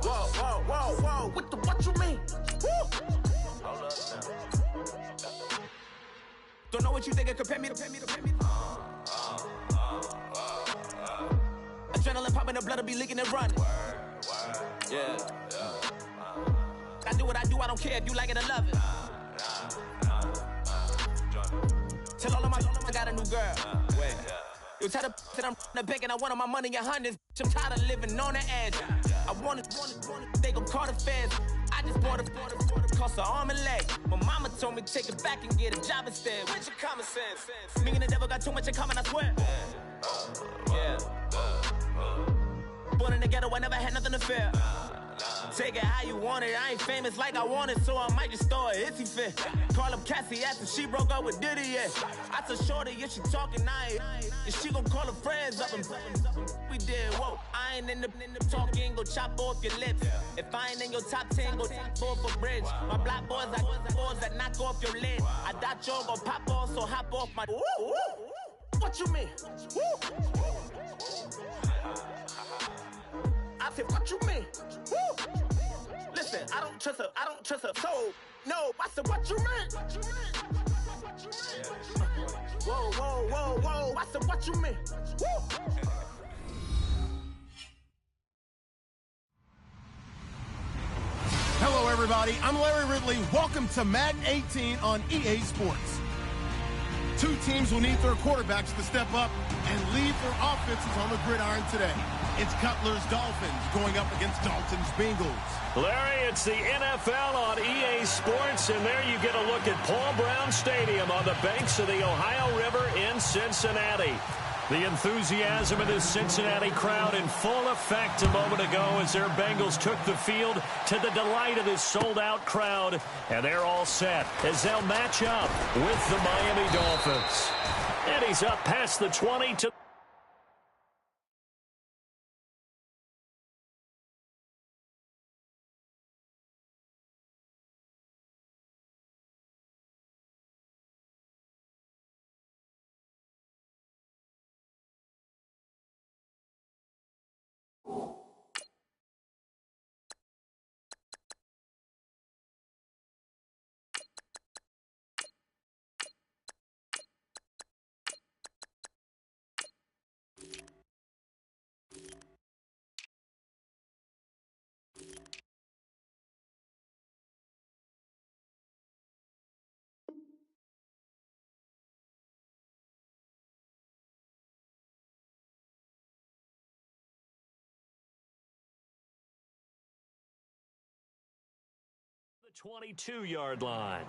Whoa, what you mean? Woo! Don't know what you think it compare me to. Adrenaline popping, the blood will be leaking and running. Yeah. I do what I do, I don't care if you like it or love it. Tell all of my I got a new girl. Wait. You tell the that I'm in the bank and I want all my money in hundreds. I'm tired of living on the edge. I want it, they gon' call the feds. I just bought a cost an arm and leg. My mama told me take it back and get a job instead. Where's your common sense? Me and the devil got too much in common, I swear. Yeah. Born in the ghetto, I never had nothing to fear. Take it how you want it. I ain't famous like I want it, so I might just throw a hissy fit. Call up Cassie after she broke up with Diddy, yeah. I told Shorty if she talking, if she gon' call her friends up and we did, whoa. I ain't in the talking, go chop off your lips. If I ain't in your top 10, go top off a bridge. My black boys like boys that knock off your lid. I doubt y'all gon' pop off, so hop off my. What you mean? I said, what you mean? Woo! Listen, I don't trust her. So, no, I said, what you mean? Whoa. I said, what you mean? Woo!
Hello, everybody. I'm Larry Ridley. Welcome to Madden 18 on EA Sports. Two teams will need their quarterbacks to step up and lead their offenses on the gridiron today. It's Cutler's Dolphins going up against Dalton's Bengals.
Larry, it's the NFL on EA Sports, and there you get a look at Paul Brown Stadium on the banks of the Ohio River in Cincinnati. The enthusiasm of this Cincinnati crowd in full effect a moment ago as their Bengals took the field to the delight of this sold-out crowd. And they're all set as they'll match up with the Miami Dolphins. And he's up past the 20 to... the 22-yard line.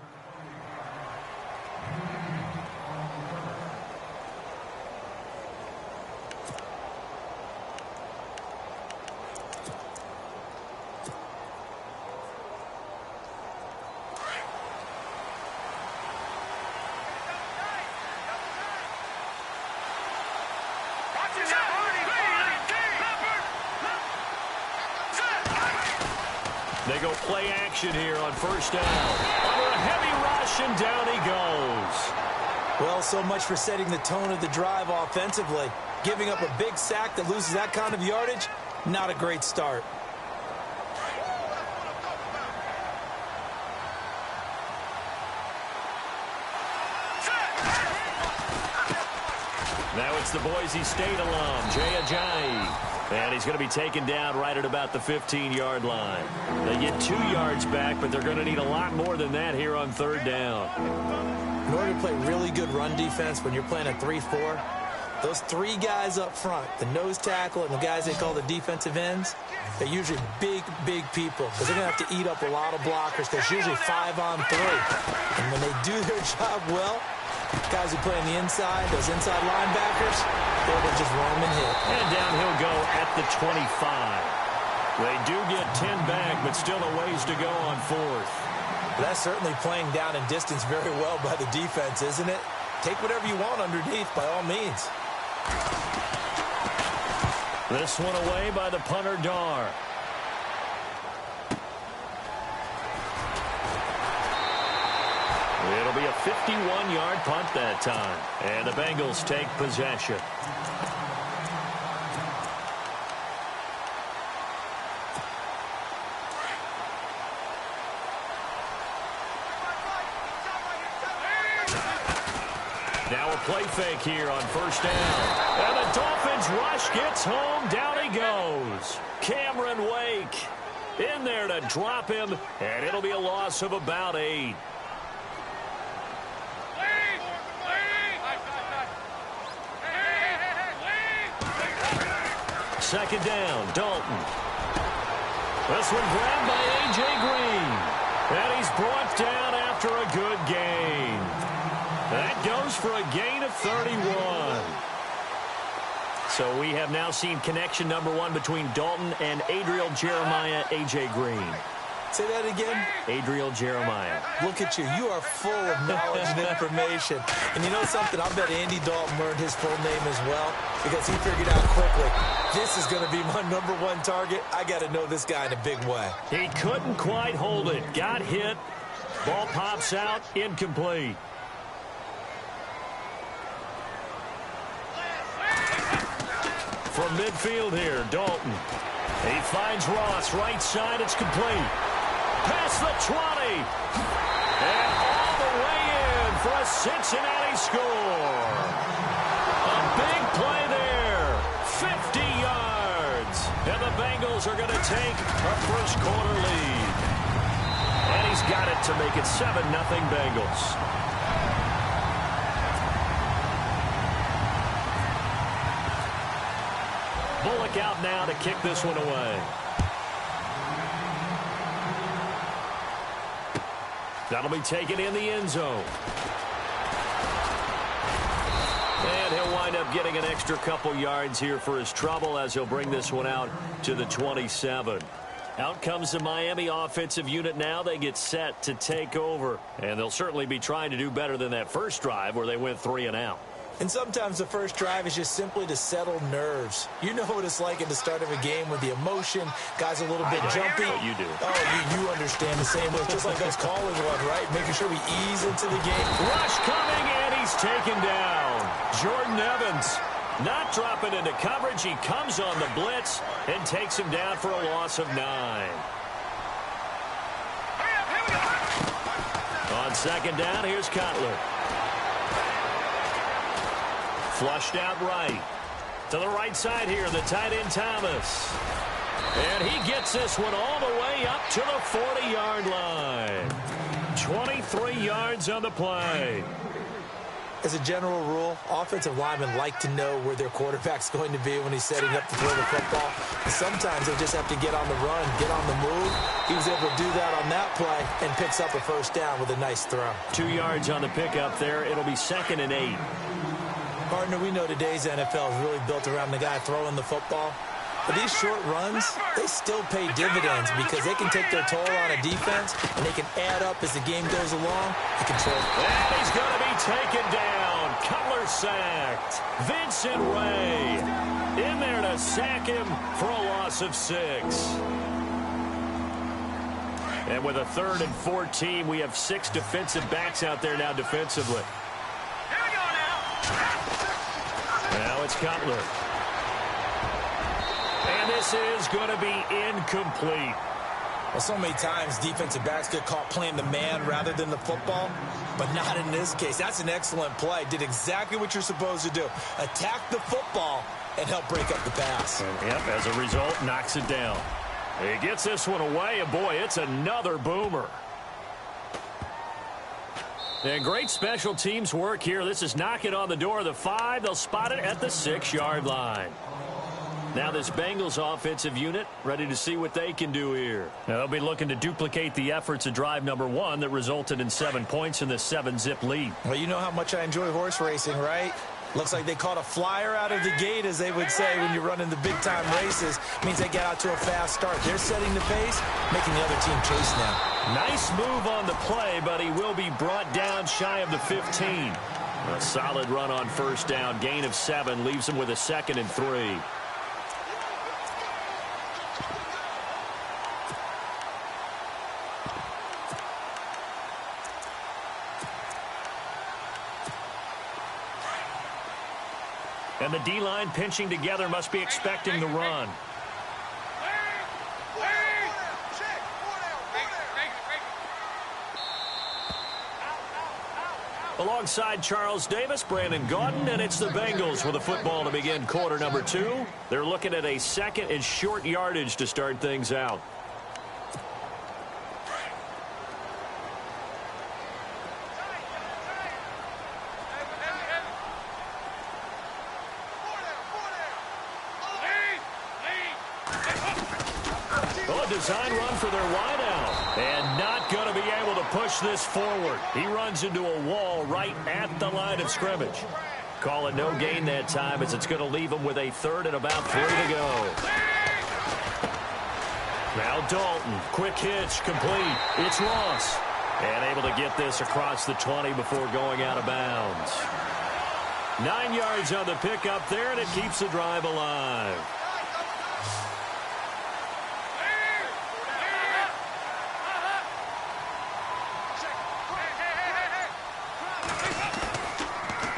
They go play action here on first down. Under a heavy rush, and down he goes.
Well, so much for setting the tone of the drive offensively. Giving up a big sack that loses that kind of yardage, not a great start.
Now it's the Boise State alum, Jay Ajayi. And he's going to be taken down right at about the 15-yard line. They get 2 yards back, but they're going to need a lot more than that here on third down.
In order to play really good run defense when you're playing a 3-4, those 3 guys up front, the nose tackle and the guys they call the defensive ends, they're usually big, big people because they're going to have to eat up a lot of blockers. There's usually 5 on 3. And when they do their job well, guys who play on the inside, those inside linebackers, they'll just roam and hit.
And down he'll go at the 25. They do get 10 back, but still a ways to go on fourth.
That's certainly playing down and distance very well by the defense, isn't it? Take whatever you want underneath, by all means.
This one away by the punter, Dar. It'll be a 51-yard punt that time. And the Bengals take possession. Now a play fake here on first down. And the Dolphins rush gets home. Down he goes. Cameron Wake in there to drop him. And it'll be a loss of about 8. Second down, Dalton. This one grabbed by A.J. Green. And he's brought down after a good gain. That goes for a gain of 31. So we have now seen connection number 1 between Dalton and Adriel Jeremiah, A.J. Green.
Say that again?
Adriel Jeremiah.
Look at you. You are full of knowledge and information. And you know something? I bet Andy Dalton learned his full name as well because he figured out quickly, this is going to be my number 1 target. I got to know this guy in a big way.
He couldn't quite hold it. Got hit. Ball pops out. Incomplete. From midfield here, Dalton. He finds Ross, right side, it's complete. Past the 20. And all the way in for a Cincinnati score. A big play there. 50 yards. And the Bengals are going to take a first quarter lead. And he's got it to make it 7-0 Bengals. Bullock out now to kick this one away. That'll be taken in the end zone. And he'll wind up getting an extra couple yards here for his trouble as he'll bring this one out to the 27. Out comes the Miami offensive unit now. They get set to take over. And they'll certainly be trying to do better than that first drive where they went 3 and out.
And sometimes the first drive is just simply to settle nerves. You know what it's like at the start of a game with the emotion. Guys are a little bit jumpy.
Oh, you do.
Oh, you understand the same way. It's just like us calling one, right? Making sure we ease into the game.
Rush coming, and he's taken down. Jordan Evans not dropping into coverage. He comes on the blitz and takes him down for a loss of 9. On second down, here's Cutler. Flushed out right. To the right side here, the tight end Thomas. And he gets this one all the way up to the 40-yard line. 23 yards on the play.
As a general rule, offensive linemen like to know where their quarterback's going to be when he's setting up to throw the football. And sometimes they just have to get on the run, get on the move. He was able to do that on that play and picks up a first down with a nice throw.
2 yards on the pickup there. It'll be 2nd and 8.
Partner, we know today's NFL is really built around the guy throwing the football. But these short runs, they still pay dividends because they can take their toll on a defense and they can add up as the game goes along. They control.
And he's going to be taken down. Cutler sacked. Vincent Ray in there to sack him for a loss of 6. And with a 3rd and 14, we have 6 defensive backs out there now defensively. Now it's Cutler. And this is going to be incomplete.
Well, so many times defensive backs get caught playing the man rather than the football, but not in this case. That's an excellent play. Did exactly what you're supposed to do. Attack the football and help break up the pass.
Yep, as a result, knocks it down. He gets this one away, and boy, it's another boomer. And great special teams work here. This is knocking on the door of the 5. They'll spot it at the 6-yard line. Now this Bengals offensive unit ready to see what they can do here. Now they'll be looking to duplicate the efforts of drive number 1 that resulted in 7 points in the 7-zip lead.
Well, you know how much I enjoy horse racing, right? Looks like they caught a flyer out of the gate, as they would say when you're running the big-time races. Means they get out to a fast start. They're setting the pace, making the other team chase now.
Nice move on the play, but he will be brought down shy of the 15. A solid run on first down. Gain of 7 leaves him with a 2nd and 3. And the D-line pinching together, must be expecting the run. Alongside Charles Davis, Brandon Gaudin, and it's the Bengals with the football to begin quarter number 2. They're looking at a 2nd and short yardage to start things out. Design run for their wideout, and not going to be able to push this forward. He runs into a wall right at the line of scrimmage. Call it no gain that time, as it's going to leave him with a 3rd and about 3 to go. Now Dalton, quick hitch, complete. It's Ross, and able to get this across the 20 before going out of bounds. 9 yards on the pickup there, and it keeps the drive alive.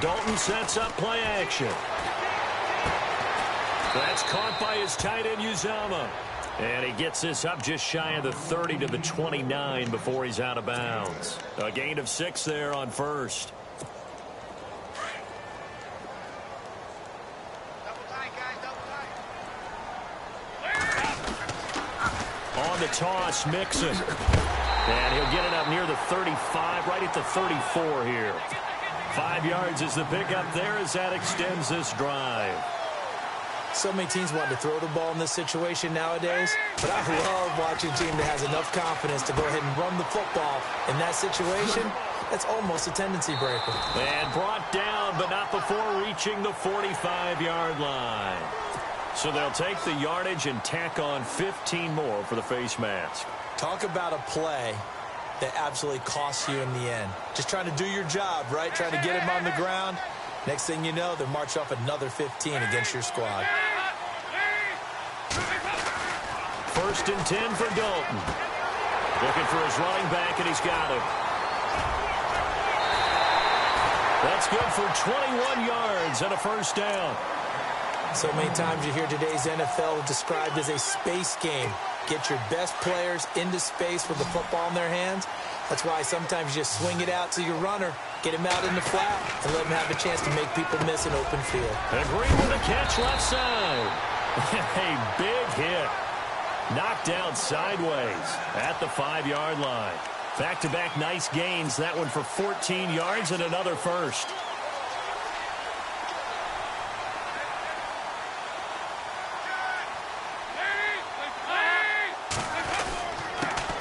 Dalton sets up play action. That's caught by his tight end, Uzama. And he gets this up just shy of the 30 to the 29 before he's out of bounds. A gain of 6 there on first. On the toss, Mixon. And he'll get it up near the 35, right at the 34 here. 5 yards is the pickup there as that extends this drive.
So many teams want to throw the ball in this situation nowadays, but I love watching a team that has enough confidence to go ahead and run the football. In that situation, that's almost a tendency breaker.
And brought down, but not before reaching the 45-yard line. So they'll take the yardage and tack on 15 more for the face mask.
Talk about a play that absolutely costs you in the end. Just trying to do your job, right? Trying to get him on the ground. Next thing you know, they'll march off another 15 against your squad.
1st and 10 for Dalton. Looking for his running back, and he's got him. That's good for 21 yards and a first down.
So many times you hear today's NFL described as a space game. Get your best players into space with the football in their hands. That's why sometimes you just swing it out to your runner, get him out in the flat, and let him have a chance to make people miss an open field.
And Green with a catch left side. A big hit. Knocked down sideways at the 5-yard line. Back-to-back nice gains. That one for 14 yards and another first.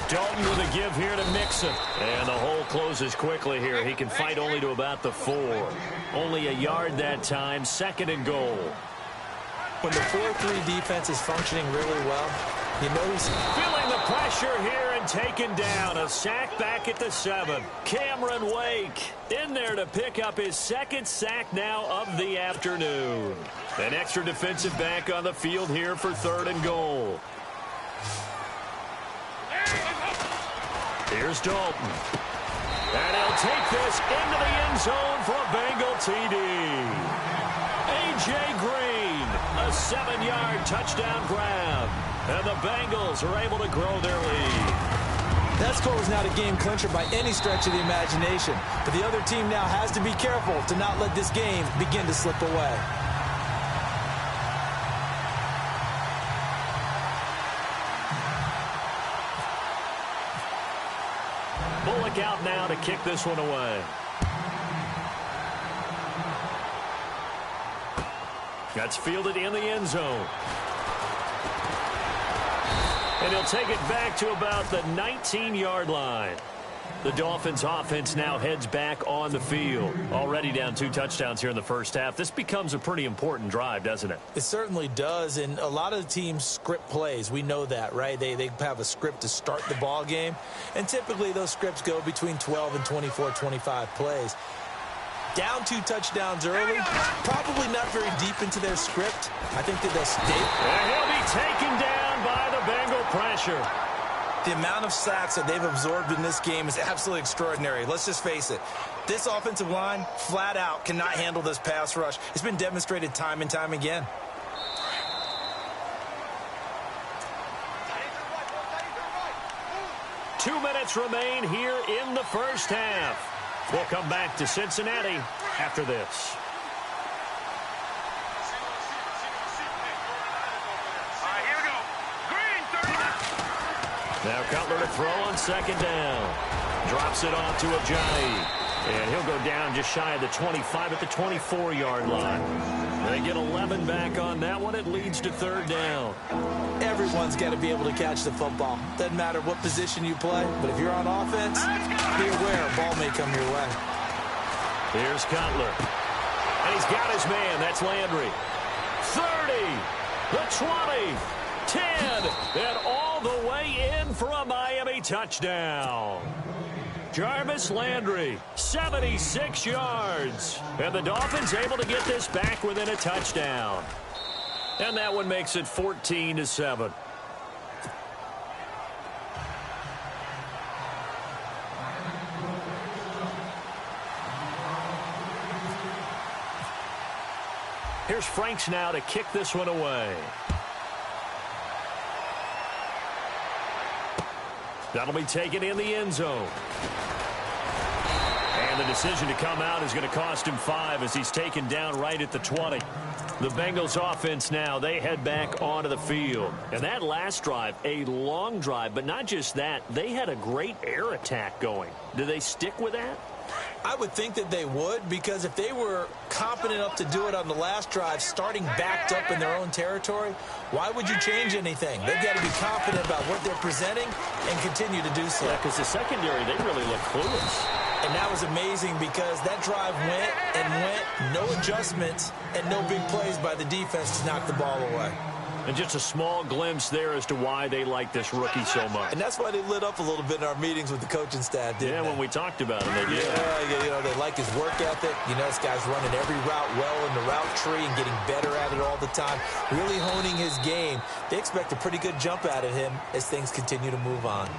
Dalton with a give here to Mixon. And the hole closes quickly here. He can fight only to about the 4. Only a yard that time. 2nd and goal.
When the 4-3 defense is functioning really well, you know he's
feeling the pressure here and taken down. A sack back at the 7. Cameron Wake in there to pick up his 2nd sack now of the afternoon. An extra defensive back on the field here for 3rd and goal. Here's Dalton. And he'll take this into the end zone for a Bengal TD. A.J. Green, a 7-yard touchdown grab. And the Bengals are able to grow their lead.
That score was not a game clincher by any stretch of the imagination. But the other team now has to be careful to not let this game begin to slip away.
Bullock out now to kick this one away. That's fielded in the end zone. And he'll take it back to about the 19-yard line. The Dolphins offense now heads back on the field. Already down 2 touchdowns here in the first half. This becomes a pretty important drive, doesn't it?
It certainly does, and a lot of the teams script plays. We know that, right? They have a script to start the ball game, and typically those scripts go between 12 and 24, 25 plays. Down 2 touchdowns early, probably not very deep into their script. I think that they'll stay.
And he'll be taken down by the Bengal pressure.
The amount of sacks that they've absorbed in this game is absolutely extraordinary. Let's just face it. This offensive line, flat out, cannot handle this pass rush. It's been demonstrated time and time again.
Two minutes remain here in the first half. We'll come back to Cincinnati after this. Now Cutler to throw on second down. Drops it off to Ajayi. And he'll go down just shy of the 25 at the 24-yard line. They get 11 back on that one. It leads to third down.
Everyone's got to be able to catch the football. Doesn't matter what position you play, but if you're on offense, be aware a ball may come your way.
Here's Cutler. And he's got his man. That's Landry. 30, the 20, 10, and all the way in for a Miami touchdown. Jarvis Landry, 76 yards. And the Dolphins able to get this back within a touchdown. And that one makes it 14-7. Here's Franks now to kick this one away. That'll be taken in the end zone. And the decision to come out is going to cost him 5 as he's taken down right at the 20. The Bengals offense now, they head back onto the field. And that last drive, a long drive, but not just that, they had a great air attack going. Do they stick with that?
I would think that they would, because if they were competent enough to do it on the last drive, starting backed up in their own territory, why would you change anything? They've got to be confident about what they're presenting and continue to do so.
Yeah, because the secondary, they really look clueless.
And that was amazing because that drive went and went, no adjustments, and no big plays by the defense to knock the ball away.
And just a small glimpse there as to why they like this rookie so much.
And that's why they lit up a little bit in our meetings with the coaching staff, didn't they?
Yeah, when we talked about him, they did.
Yeah, you know, they like his work ethic. You know, this guy's running every route well in the route tree and getting better at it all the time, really honing his game. They expect a pretty good jump out of him as things continue to move on.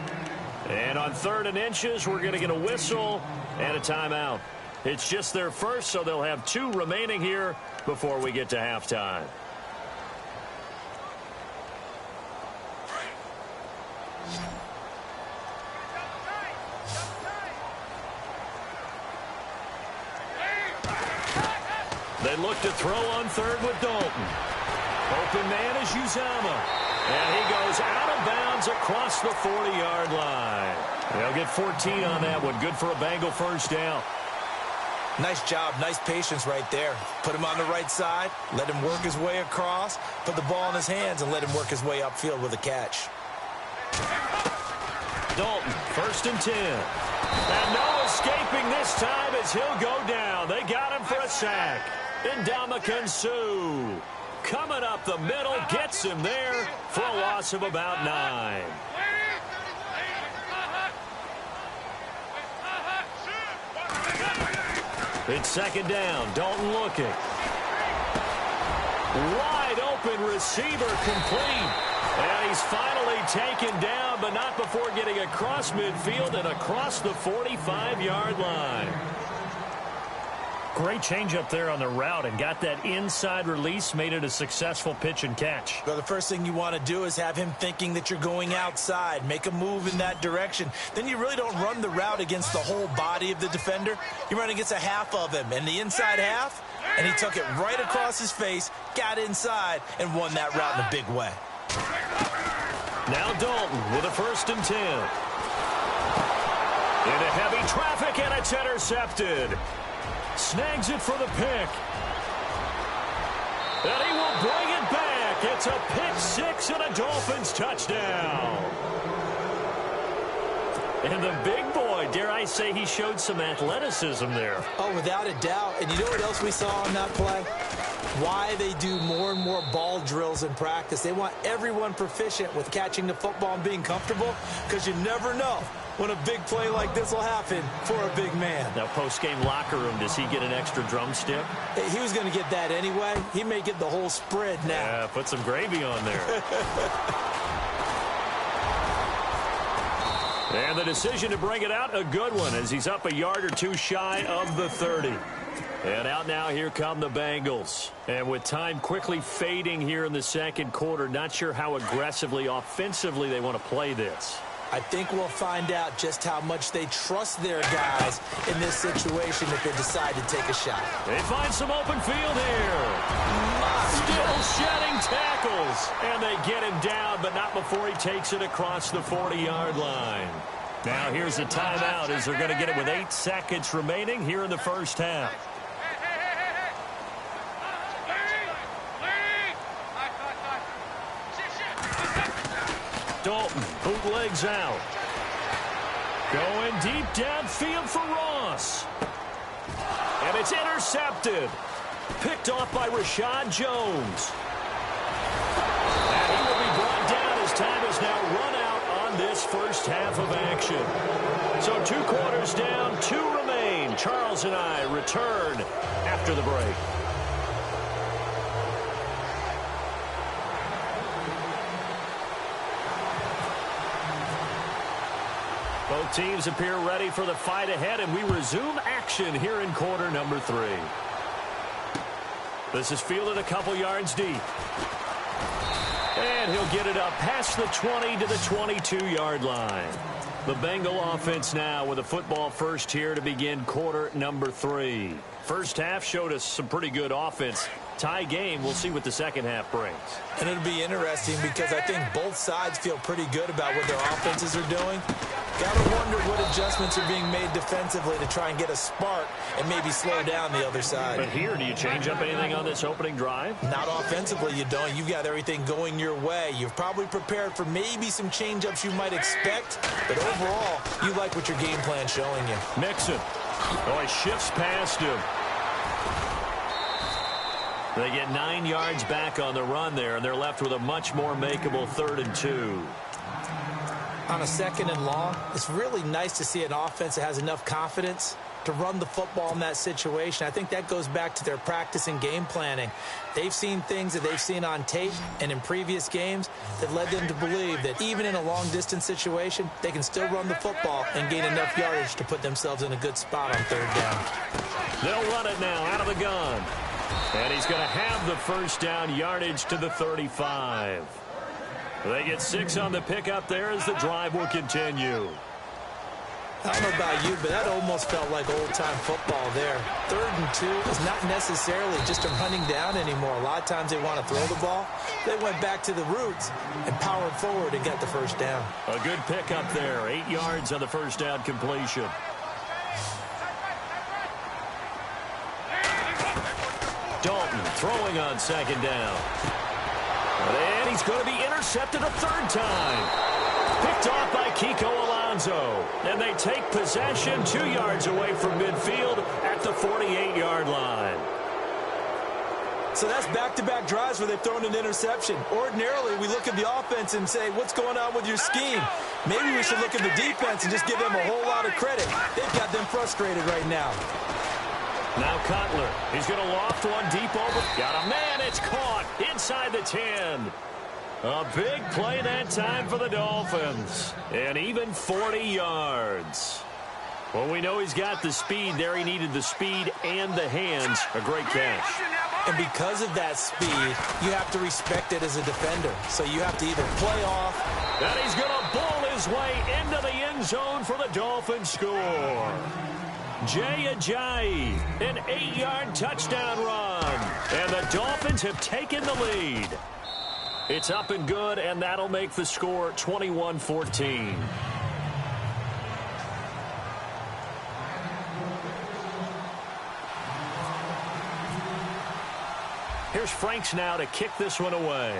And on 3rd and inches, we're going to get a whistle and a timeout. It's just their first, so they'll have 2 remaining here before we get to halftime. They look to throw on 3rd with Dalton. Open man is Uzama. And he goes out of bounds across the 40-yard line. They'll get 14 on that one. Good for a Bengal first down.
Nice job. Nice patience right there. Put him on the right side. Let him work his way across. Put the ball in his hands and let him work his way upfield with a catch.
Dalton, 1st and 10. And no escaping this time as he'll go down. They got him for a sack. Ndamukong Suh coming up the middle, gets him there for a loss of about 9. It's 2nd down. Dalton looking. Wide open receiver complete. And he's finally taken down, but not before getting across midfield and across the 45-yard line. Great change up there on the route and got that inside release, made it a successful pitch and catch.
Well, the first thing you want to do is have him thinking that you're going outside, make a move in that direction. Then you really don't run the route against the whole body of the defender. You run against a half of him, and the inside half, and he took it right across his face, got inside, and won that route in a big way.
Now Dalton with a 1st and 10. Into heavy traffic, and it's intercepted. Snags it for the pick. And he will bring it back. It's a pick 6 and a Dolphins touchdown. And the big boy, dare I say, he showed some athleticism there.
Oh, without a doubt. And you know what else we saw on that play? Why they do more and more ball drills in practice. They want everyone proficient with catching the football and being comfortable, because you never know when a big play like this will happen for a big man.
Now, post-game locker room, does he get an extra drumstick?
He was going to get that anyway. He may get the whole spread now.
Yeah, put some gravy on there. And the decision to bring it out, a good one, as he's up a yard or two shy of the 30. And out now, here come the Bengals. And with time quickly fading here in the second quarter, not sure how aggressively, offensively they want to play this.
I think we'll find out just how much they trust their guys in this situation if they decide to take a shot.
They find some open field here. Still shedding tackles. And they get him down, but not before he takes it across the 40-yard line. Now here's a timeout as they're going to get it with 8 seconds remaining here in the first half. Dalton bootlegs out. Going deep downfield for Ross. And it's intercepted. Picked off by Rashad Jones. And he will be brought down as time is now run out on this first half of action. So 2 quarters down, 2 remain. Charles and I return after the break. Both teams appear ready for the fight ahead, and we resume action here in quarter number 3. This is fielded a couple yards deep. And he'll get it up past the 20 to the 22-yard line. The Bengal offense now with a football first here to begin quarter number 3. First half showed us some pretty good offense. Tie game, we'll see what the second half brings.
And it'll be interesting because I think both sides feel pretty good about what their offenses are doing. Got to wonder what adjustments are being made defensively to try and get a spark and maybe slow down the other side.
But here, do you change up anything on this opening drive?
Not offensively, you don't. You've got everything going your way. You've probably prepared for maybe some change-ups you might expect, but overall, you like what your game plan's showing you.
Mixon. Oh, he shifts past him. They get 9 yards back on the run there, and they're left with a much more makeable 3rd and 2.
On a 2nd and long, it's really nice to see an offense that has enough confidence to run the football in that situation. I think that goes back to their practice and game planning. They've seen things that they've seen on tape and in previous games that led them to believe that even in a long-distance situation, they can still run the football and gain enough yardage to put themselves in a good spot on 3rd down.
They'll run it now out of the gun. And he's going to have the first down, yardage to the 35. They get 6 on the pickup there as the drive will continue.
I don't know about you, but that almost felt like old-time football there. 3rd and 2 is not necessarily just a running down anymore. A lot of times they want to throw the ball. They went back to the roots and powered forward and got the first down.
A good pickup there. 8 yards on the first down completion. Dalton throwing on 2nd down. And he's going to be intercepted a 3rd time. Picked off by Kiko Alonso. And they take possession 2 yards away from midfield at the 48-yard line.
So that's back-to-back drives where they've thrown an interception. Ordinarily, we look at the offense and say, what's going on with your scheme? Maybe we should look at the defense and just give them a whole lot of credit. They've got them frustrated right now.
Now Cutler. He's going to loft one deep over. Got a man. It's caught inside the 10. A big play that time for the Dolphins. And even 40 yards. Well, we know he's got the speed there. He needed the speed and the hands. A great catch.
And because of that speed, you have to respect it as a defender. So you have to either play off.
And he's going to bowl his way into the end zone for the Dolphins score. Jay Ajayi, an 8-yard touchdown run. And the Dolphins have taken the lead. It's up and good, and that'll make the score 21-14. Here's Franks now to kick this one away.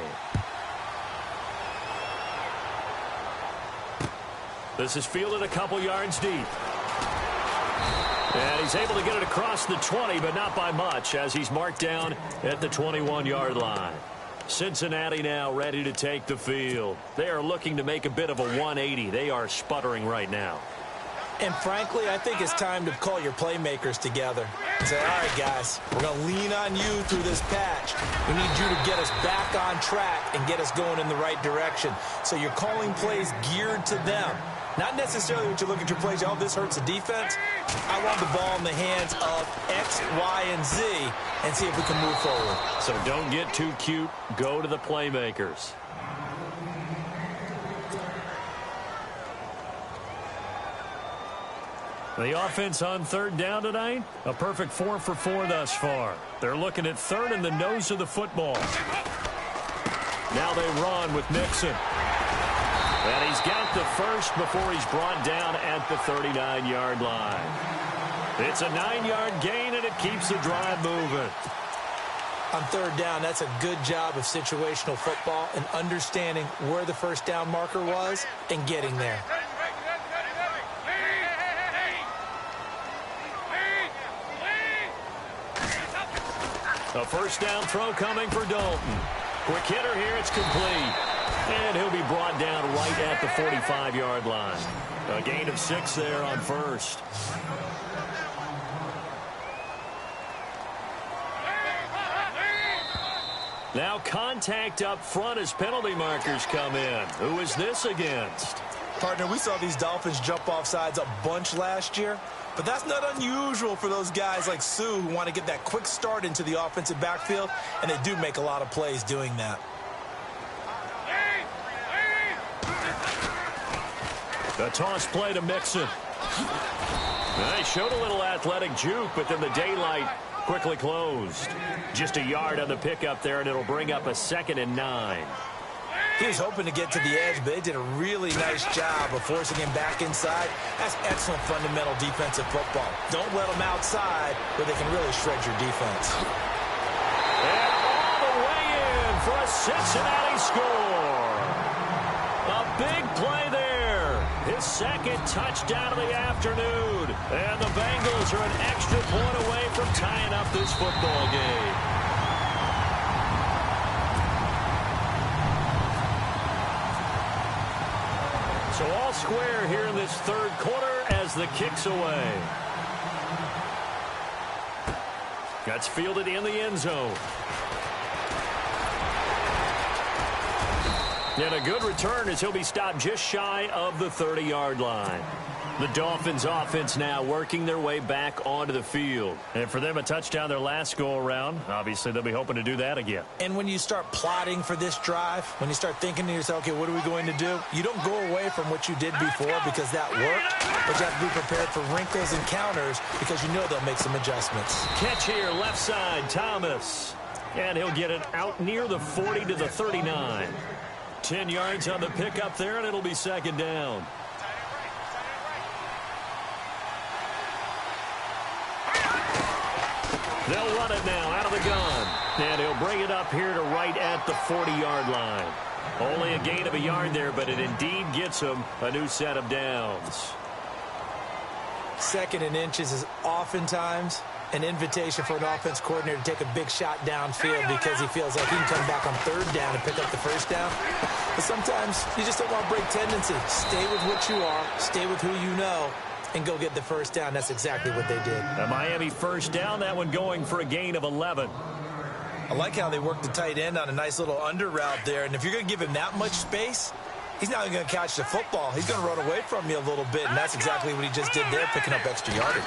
This is fielded a couple yards deep. And he's able to get it across the 20, but not by much, as he's marked down at the 21-yard line. Cincinnati now ready to take the field. They are looking to make a bit of a 180. They are sputtering right now.
And frankly, I think it's time to call your playmakers together and say, all right, guys, we're going to lean on you through this patch. We need you to get us back on track and get us going in the right direction. So you're calling plays geared to them. Not necessarily what you look at your plays, oh, this hurts the defense. I want the ball in the hands of X, Y, and Z and see if we can move forward.
So don't get too cute. Go to the playmakers. The offense on third down tonight, a perfect 4 for 4 thus far. They're looking at third in the nose of the football. Now they run with Mixon. And he's got the first before he's brought down at the 39-yard line. It's a 9-yard gain, and it keeps the drive moving.
On third down, that's a good job of situational football and understanding where the first down marker was and getting there.
A first down throw coming for Dalton. Quick hitter here, it's complete. And he'll be brought down right at the 45-yard line. A gain of 6 there on first. Now contact up front as penalty markers come in. Who is this against?
Partner, we saw these Dolphins jump off sides a bunch last year, but that's not unusual for those guys like Sue who want to get that quick start into the offensive backfield, and they do make a lot of plays doing that.
The toss play to Mixon. They showed a little athletic juke, but then the daylight quickly closed. Just a yard on the pickup there, and it'll bring up a 2nd and 9.
He was hoping to get to the edge, but they did a really nice job of forcing him back inside. That's excellent fundamental defensive football. Don't let them outside where they can really shred your defense.
And all the way in for a Cincinnati score. A big play there. His 2nd touchdown of the afternoon. And the Bengals are an extra point away from tying up this football game. So all square here in this third quarter as the kick's away. That's fielded in the end zone. And a good return as he'll be stopped just shy of the 30-yard line. The Dolphins offense now working their way back onto the field. And for them, a touchdown their last go-around. Obviously, they'll be hoping to do that again.
And when you start plotting for this drive, when you start thinking to yourself, okay, what are we going to do? You don't go away from what you did before because that worked, but you have to be prepared for wrinkles and counters because you know they'll make some adjustments.
Catch here, left side, Thomas. And he'll get it out near the 40 to the 39. 10 yards on the pickup there, and it'll be 2nd down. They'll run it now out of the gun. And he'll bring it up here to right at the 40-yard line. Only a gain of a yard there, but it indeed gets him a new set of downs.
2nd and inches is oftentimes an invitation for an offense coordinator to take a big shot downfield because he feels like he can come back on 3rd down and pick up the 1st down. But sometimes you just don't want to break tendency. Stay with what you are. Stay with who you know. And go get the 1st down. That's exactly what they did.
A Miami 1st down, that one going for a gain of 11.
I like how they worked the tight end on a nice little under route there. And if you're going to give him that much space,
he's not even going to catch the football. He's going to run away from you a little bit, and that's exactly what he just did there, picking up extra yardage.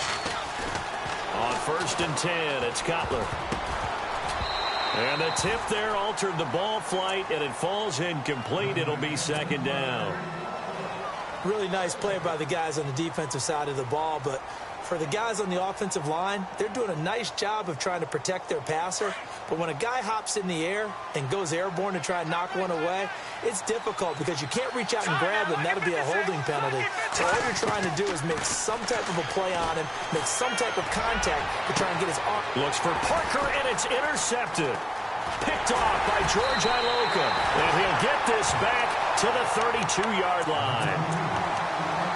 On 1st and 10, it's Cutler. And the tip there altered the ball flight, and it falls incomplete. It'll be 2nd down.
Really nice play by the guys on the defensive side of the ball, but for the guys on the offensive line, they're doing a nice job of trying to protect their passer. But when a guy hops in the air and goes airborne to try and knock one away, it's difficult because you can't reach out and grab him. That'll be a holding penalty. So all you're trying to do is make some type of a play on him, make some type of contact to try and get his arm.
Looks for Parker, and it's intercepted. Picked off by George Iloka. And he'll get this back to the 32-yard line.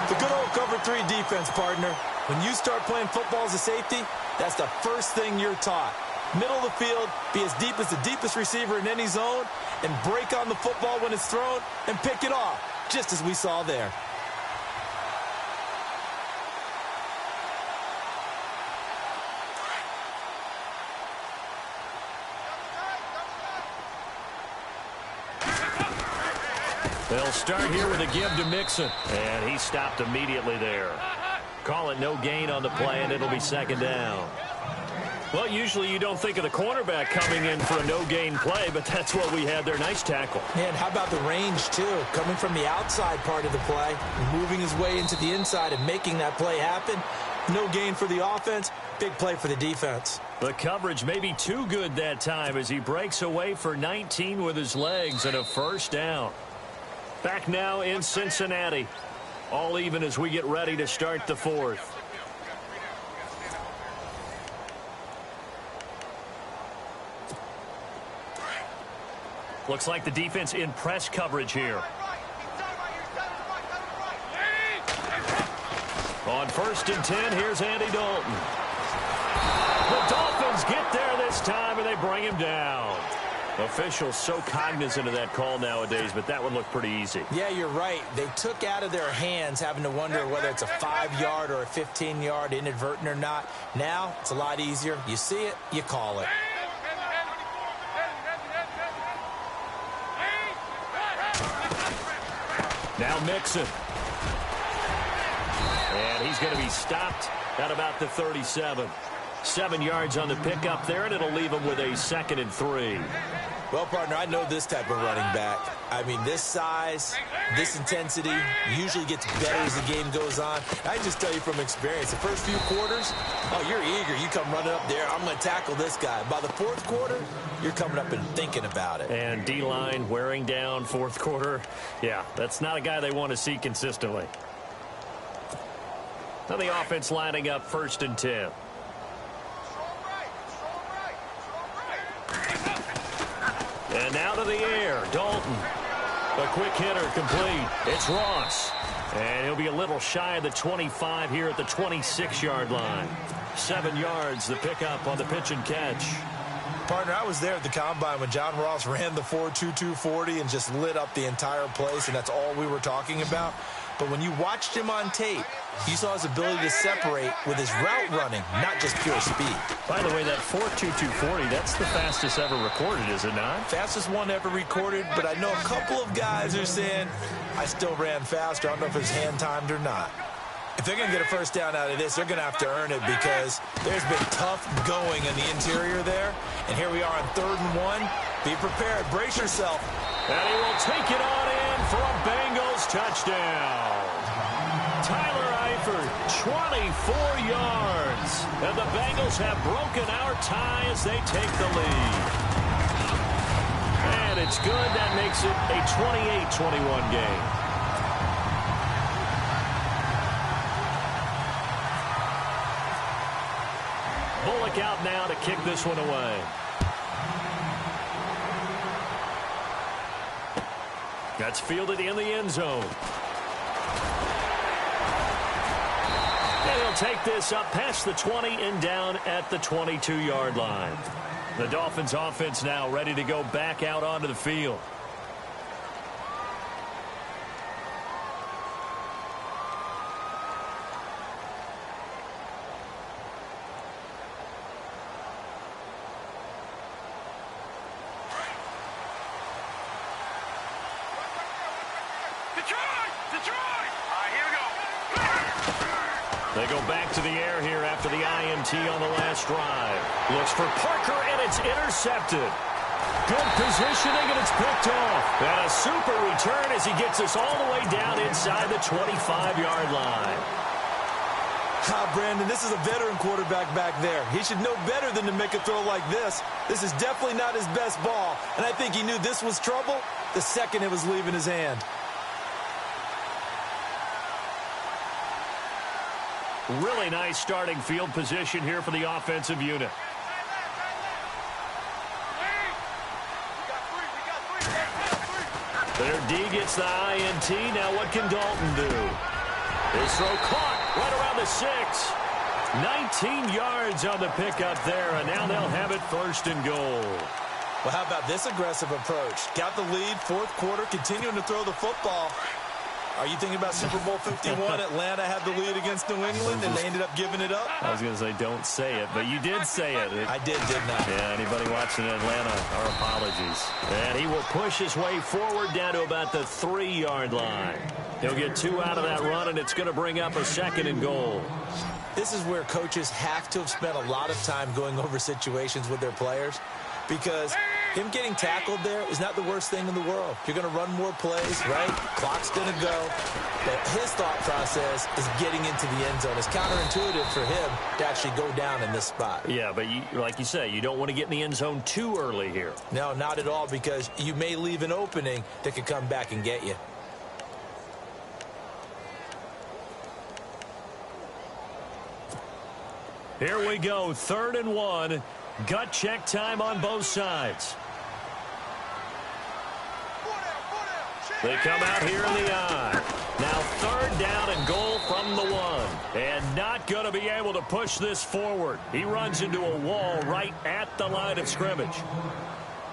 The good old cover 3 defense, partner. When you start playing football as a safety, that's the first thing you're taught. Middle of the field, be as deep as the deepest receiver in any zone, and break on the football when it's thrown and pick it off, just as we saw there.
They'll start here with a give to Mixon, and he stopped immediately there. Call it no gain on the play, and it'll be 2nd down. Well, usually you don't think of the cornerback coming in for a no-gain play, but that's what we had there. Nice tackle.
And how about the range, too? Coming from the outside part of the play, moving his way into the inside and making that play happen. No gain for the offense, big play for the defense.
The coverage may be too good that time as he breaks away for 19 with his legs and a 1st down. Back now in Cincinnati. All even as we get ready to start the 4th. Looks like the defense in press coverage here. On 1st and 10, here's Andy Dalton. The Dolphins get there this time, and they bring him down. Officials so cognizant of that call nowadays, but that would look pretty easy.
Yeah, you're right. They took out of their hands having to wonder whether it's a 5-yard or a 15-yard inadvertent or not. Now, it's a lot easier. You see it, you call it.
Now Mixon. And he's going to be stopped at about the 37. 7 yards on the pickup there, and it'll leave him with a 2nd and 3.
Well, partner, I know this type of running back. I mean, this size, this intensity usually gets better as the game goes on. I can just tell you from experience, the first few quarters, oh, you're eager. You come running up there, I'm going to tackle this guy. By the 4th quarter, you're coming up and thinking about it.
And D-line wearing down 4th quarter. Yeah, that's not a guy they want to see consistently. Now the offense lining up 1st and 10. And now to the air, Dalton. A quick hitter complete. It's Ross. And he'll be a little shy of the 25 here at the 26-yard line. 7 yards, the pickup on the pitch and catch.
Partner, I was there at the Combine when John Ross ran the 4.22 40 and just lit up the entire place, and that's all we were talking about. But when you watched him on tape, you saw his ability to separate with his route running, not just pure speed.
By the way, that 4.22 40, that's the fastest ever recorded, is it not?
Fastest one ever recorded, but I know a couple of guys are saying, I still ran faster. I don't know if it's hand-timed or not. If they're going to get a 1st down out of this, they're going to have to earn it because there's been tough going in the interior there. And here we are on 3rd and 1. Be prepared. Brace yourself.
And he will take it on in for a Bengals touchdown. Tyler Eifert, 24 yards. And the Bengals have broken our tie as they take the lead. And it's good. That makes it a 28-21 game. Bullock out now to kick this one away. That's fielded in the end zone. And he'll take this up past the 20 and down at the 22-yard line. The Dolphins offense now ready to go back out onto the field. go back to the air here after the INT on the last drive. Looks for Parker, and it's intercepted. Good positioning, and it's picked off. And a super return as he gets us all the way down inside the 25-yard line.
Brandon, this is a veteran quarterback back there. He should know better than to make a throw like this. This is definitely not his best ball, and I think he knew this was trouble the second it was leaving his hand.
Really nice starting field position here for the offensive unit. Their D gets the INT. Now what can Dalton do? His throw caught right around the 6. 19 yards on the pickup there, and now they'll have it first and goal.
Well, how about this aggressive approach? Got the lead, fourth quarter, continuing to throw the football. Are you thinking about Super Bowl 51? Atlanta had the lead against New England, and they ended up giving it up?
I was going to say don't say it, but you did say it.
I did, didn't I?
Yeah, anybody watching Atlanta, our apologies. And he will push his way forward down to about the 3-yard line. He'll get 2 out of that run, and it's going to bring up a second and goal.
This is where coaches have to have spent a lot of time going over situations with their players, because him getting tackled there is not the worst thing in the world. You're going to run more plays, right? Clock's going to go. But his thought process is getting into the end zone. It's counterintuitive for him to actually go down in this spot.
Yeah, but like you say, you don't want to get in the end zone too early here.
No, not at all, because you may leave an opening that could come back and get you.
Here we go, 3rd and 1. Gut check time on both sides. They come out here in the I. Now 3rd down and goal from the 1. And not going to be able to push this forward. He runs into a wall right at the line of scrimmage.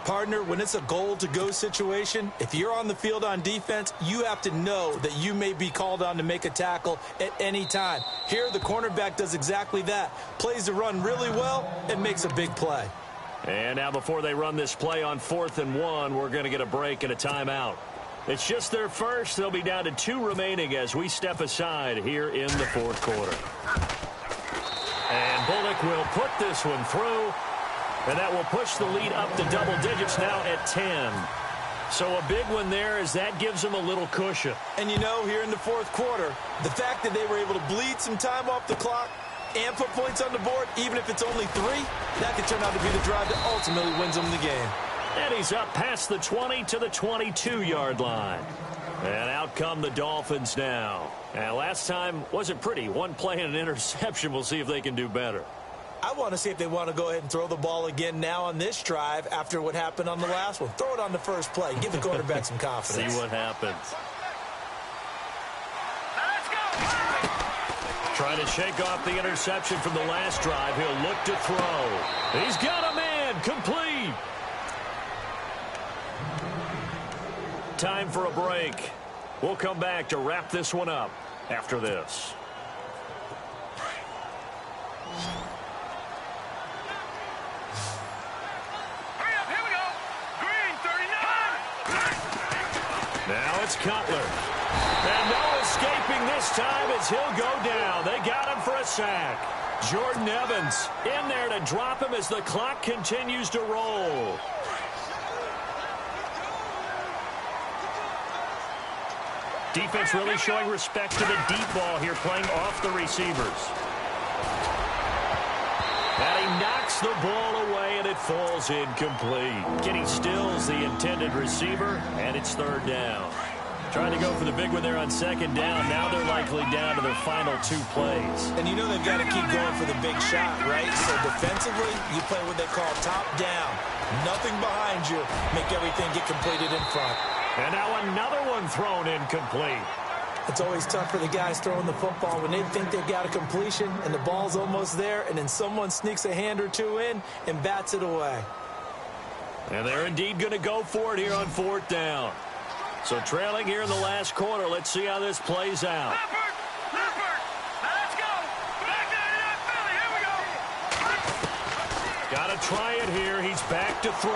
Partner, when it's a goal-to-go situation, if you're on the field on defense, you have to know that you may be called on to make a tackle at any time. Here, the cornerback does exactly that. Plays the run really well and makes a big play.
And now before they run this play on 4th and 1, we're going to get a break and a timeout. It's just their first. They'll be down to 2 remaining as we step aside here in the 4th quarter. And Bullock will put this one through. And that will push the lead up to double digits now at 10. So a big one there as that gives them a little cushion.
And you know, here in the 4th quarter, the fact that they were able to bleed some time off the clock and put points on the board, even if it's only 3, that could turn out to be the drive that ultimately wins them the game.
And he's up past the 20 to the 22-yard line. And out come the Dolphins now. And last time wasn't pretty. One play and an interception. We'll see if they can do better.
I want to see if they want to go ahead and throw the ball again now on this drive after what happened on the last one. Throw it on the first play. Give the quarterback some confidence.
See what happens. Trying to shake off the interception from the last drive. He'll look to throw. He's got a man. Complete. Time for a break. We'll come back to wrap this one up after this. Now it's Cutler. And no escaping this time as he'll go down. They got him for a sack. Jordan Evans in there to drop him as the clock continues to roll. Defense really showing respect to the deep ball here, playing off the receivers. And he knocks the ball away, and it falls incomplete. Kenny Stills, the intended receiver, and it's 3rd down. Trying to go for the big one there on 2nd down. Now they're likely down to their final 2 plays.
And you know they've got to keep going for the big shot, right? So defensively, you play what they call top down. Nothing behind you. Make everything get completed in front.
And now another one thrown incomplete.
It's always tough for the guys throwing the football when they think they've got a completion and the ball's almost there, and then someone sneaks a hand or 2 in and bats it away.
And they're indeed going to go for it here on 4th down. So trailing here in the last quarter, let's see how this plays out.
Leopard. Now let's go. Back to that Philly. Here we go.
Got to try it here. He's back to throw.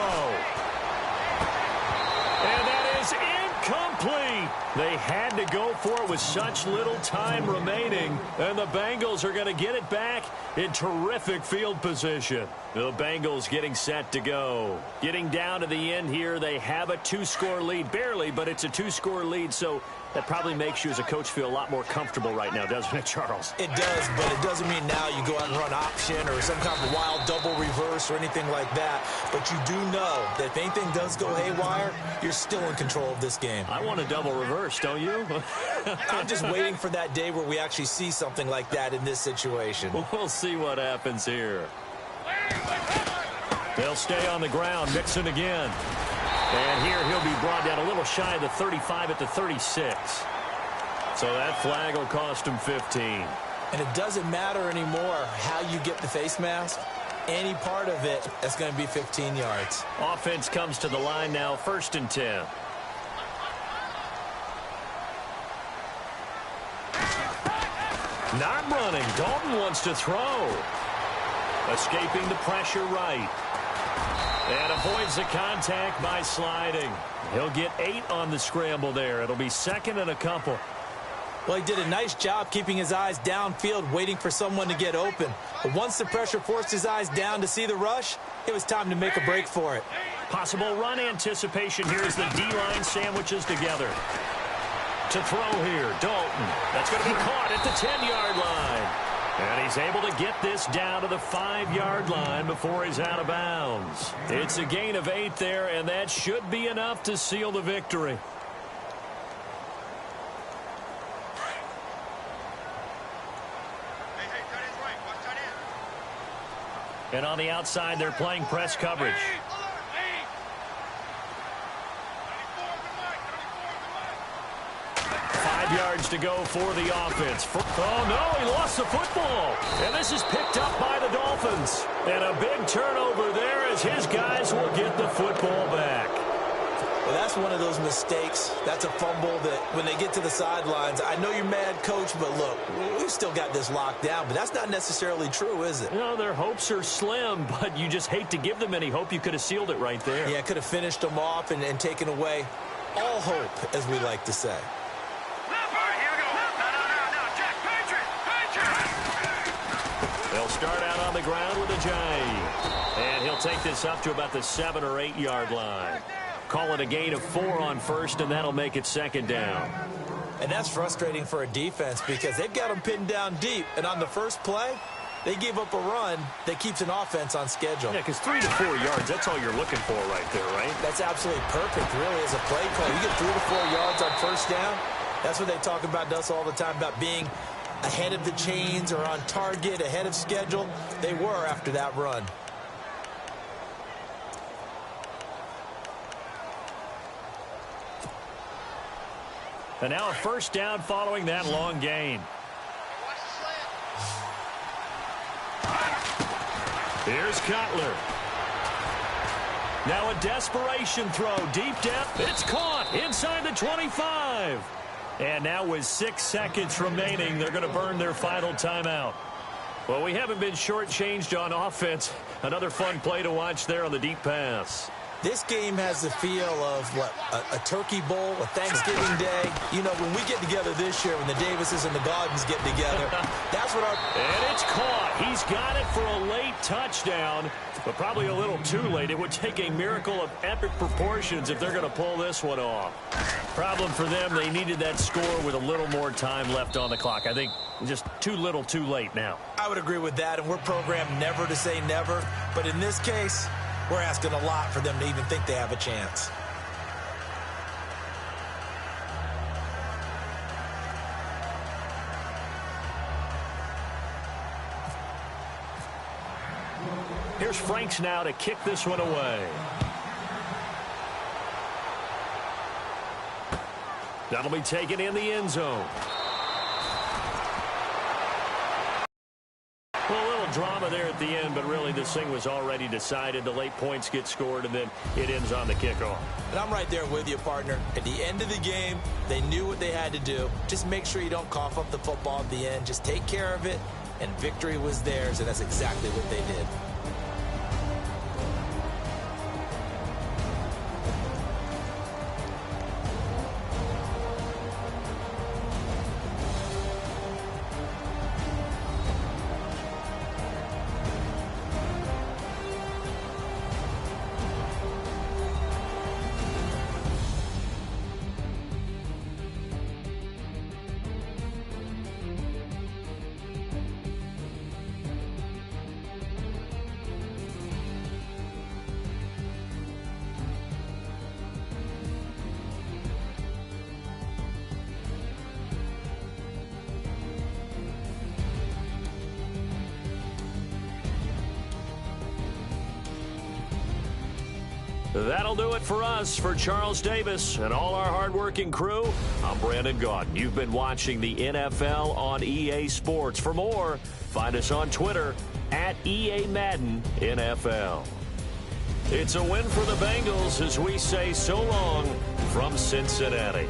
And that is incomplete. Incomplete. They had to go for it with such little time remaining, and the Bengals are going to get it back in terrific field position. The Bengals getting set to go. Getting down to the end here, they have a 2-score lead. Barely, but it's a 2-score lead, so that probably makes you as a coach feel a lot more comfortable right now, doesn't it, Charles?
It does, but it doesn't mean now you go out and run option or some kind of wild double reverse or anything like that. But you do know that if anything does go haywire, you're still in control of this game.
I want a double reverse, don't you?
I'm just waiting for that day where we actually see something like that in this situation.
We'll see what happens here. They'll stay on the ground, Mixon again. And here he'll be brought down a little shy of the 35 at the 36. So that flag will cost him 15.
And it doesn't matter anymore how you get the face mask. Any part of it, that's going to be 15 yards.
Offense comes to the line now, 1st and 10. Not running. Dalton wants to throw. Escaping the pressure right. And avoids the contact by sliding. He'll get 8 on the scramble there. It'll be 2nd and a couple.
Well, he did a nice job keeping his eyes downfield, waiting for someone to get open. But once the pressure forced his eyes down to see the rush, it was time to make a break for it.
Possible run anticipation here as the D-line sandwiches together. To throw here, Dalton. That's going to be caught at the 10-yard line. And he's able to get this down to the 5-yard line before he's out of bounds. It's a gain of 8 there, and that should be enough to seal the victory. And on the outside, they're playing press coverage. 5 yards to go for the offense. Oh, no, he lost the football. And this is picked up by the Dolphins. And a big turnover there as his guys will get the football back.
Well, that's one of those mistakes. That's a fumble that when they get to the sidelines, I know you're mad, Coach, but look, we've still got this locked down. But that's not necessarily true, is it?
You know, their hopes are slim, but you just hate to give them any hope. You could have sealed it right there.
Yeah, could have finished them off and taken away all hope, as we like to say.
They'll start out on the ground with a J. And he'll take this up to about the 7 or 8 yard line. Call it a gain of 4 on 1st, and that'll make it 2nd down.
And that's frustrating for a defense because they've got them pinned down deep. And on the first play, they give up a run that keeps an offense on schedule.
Yeah, because 3 to 4 yards, that's all you're looking for right there, right?
That's absolutely perfect, really, as a play call. You get 3 to 4 yards on 1st down. That's what they talk about to us all the time, about being ahead of the chains or on target, ahead of schedule. They were after that run.
And now a 1st down following that long gain. Here's Cutler. Now a desperation throw, deep depth. It's caught inside the 25. And now with 6 seconds remaining, they're going to burn their final timeout. Well, we haven't been shortchanged on offense. Another fun play to watch there on the deep pass.
This game has the feel of, what, a turkey bowl, a Thanksgiving day. You know, when we get together this year, when the Davises and the Gaudens get together, that's what our...
And it's caught. He's got it for a late touchdown, but probably a little too late. It would take a miracle of epic proportions if they're going to pull this one off. Problem for them, they needed that score with a little more time left on the clock. I think just too little, too late now.
I would agree with that, and we're programmed never to say never. But in this case, we're asking a lot for them to even think they have a chance.
Here's Franks now to kick this one away. That'll be taken in the end zone. Well, a little drama there at the end, but really this thing was already decided. The late points get scored, and then it ends on the kickoff.
And I'm right there with you, partner. At the end of the game, they knew what they had to do. Just make sure you don't cough up the football at the end. Just take care of it, and victory was theirs, and that's exactly what they did.
That'll do it for us. For Charles Davis and all our hardworking crew, I'm Brandon Gaudin. You've been watching the NFL on EA Sports. For more, find us on Twitter at EA Madden NFL. It's a win for the Bengals as we say so long from Cincinnati.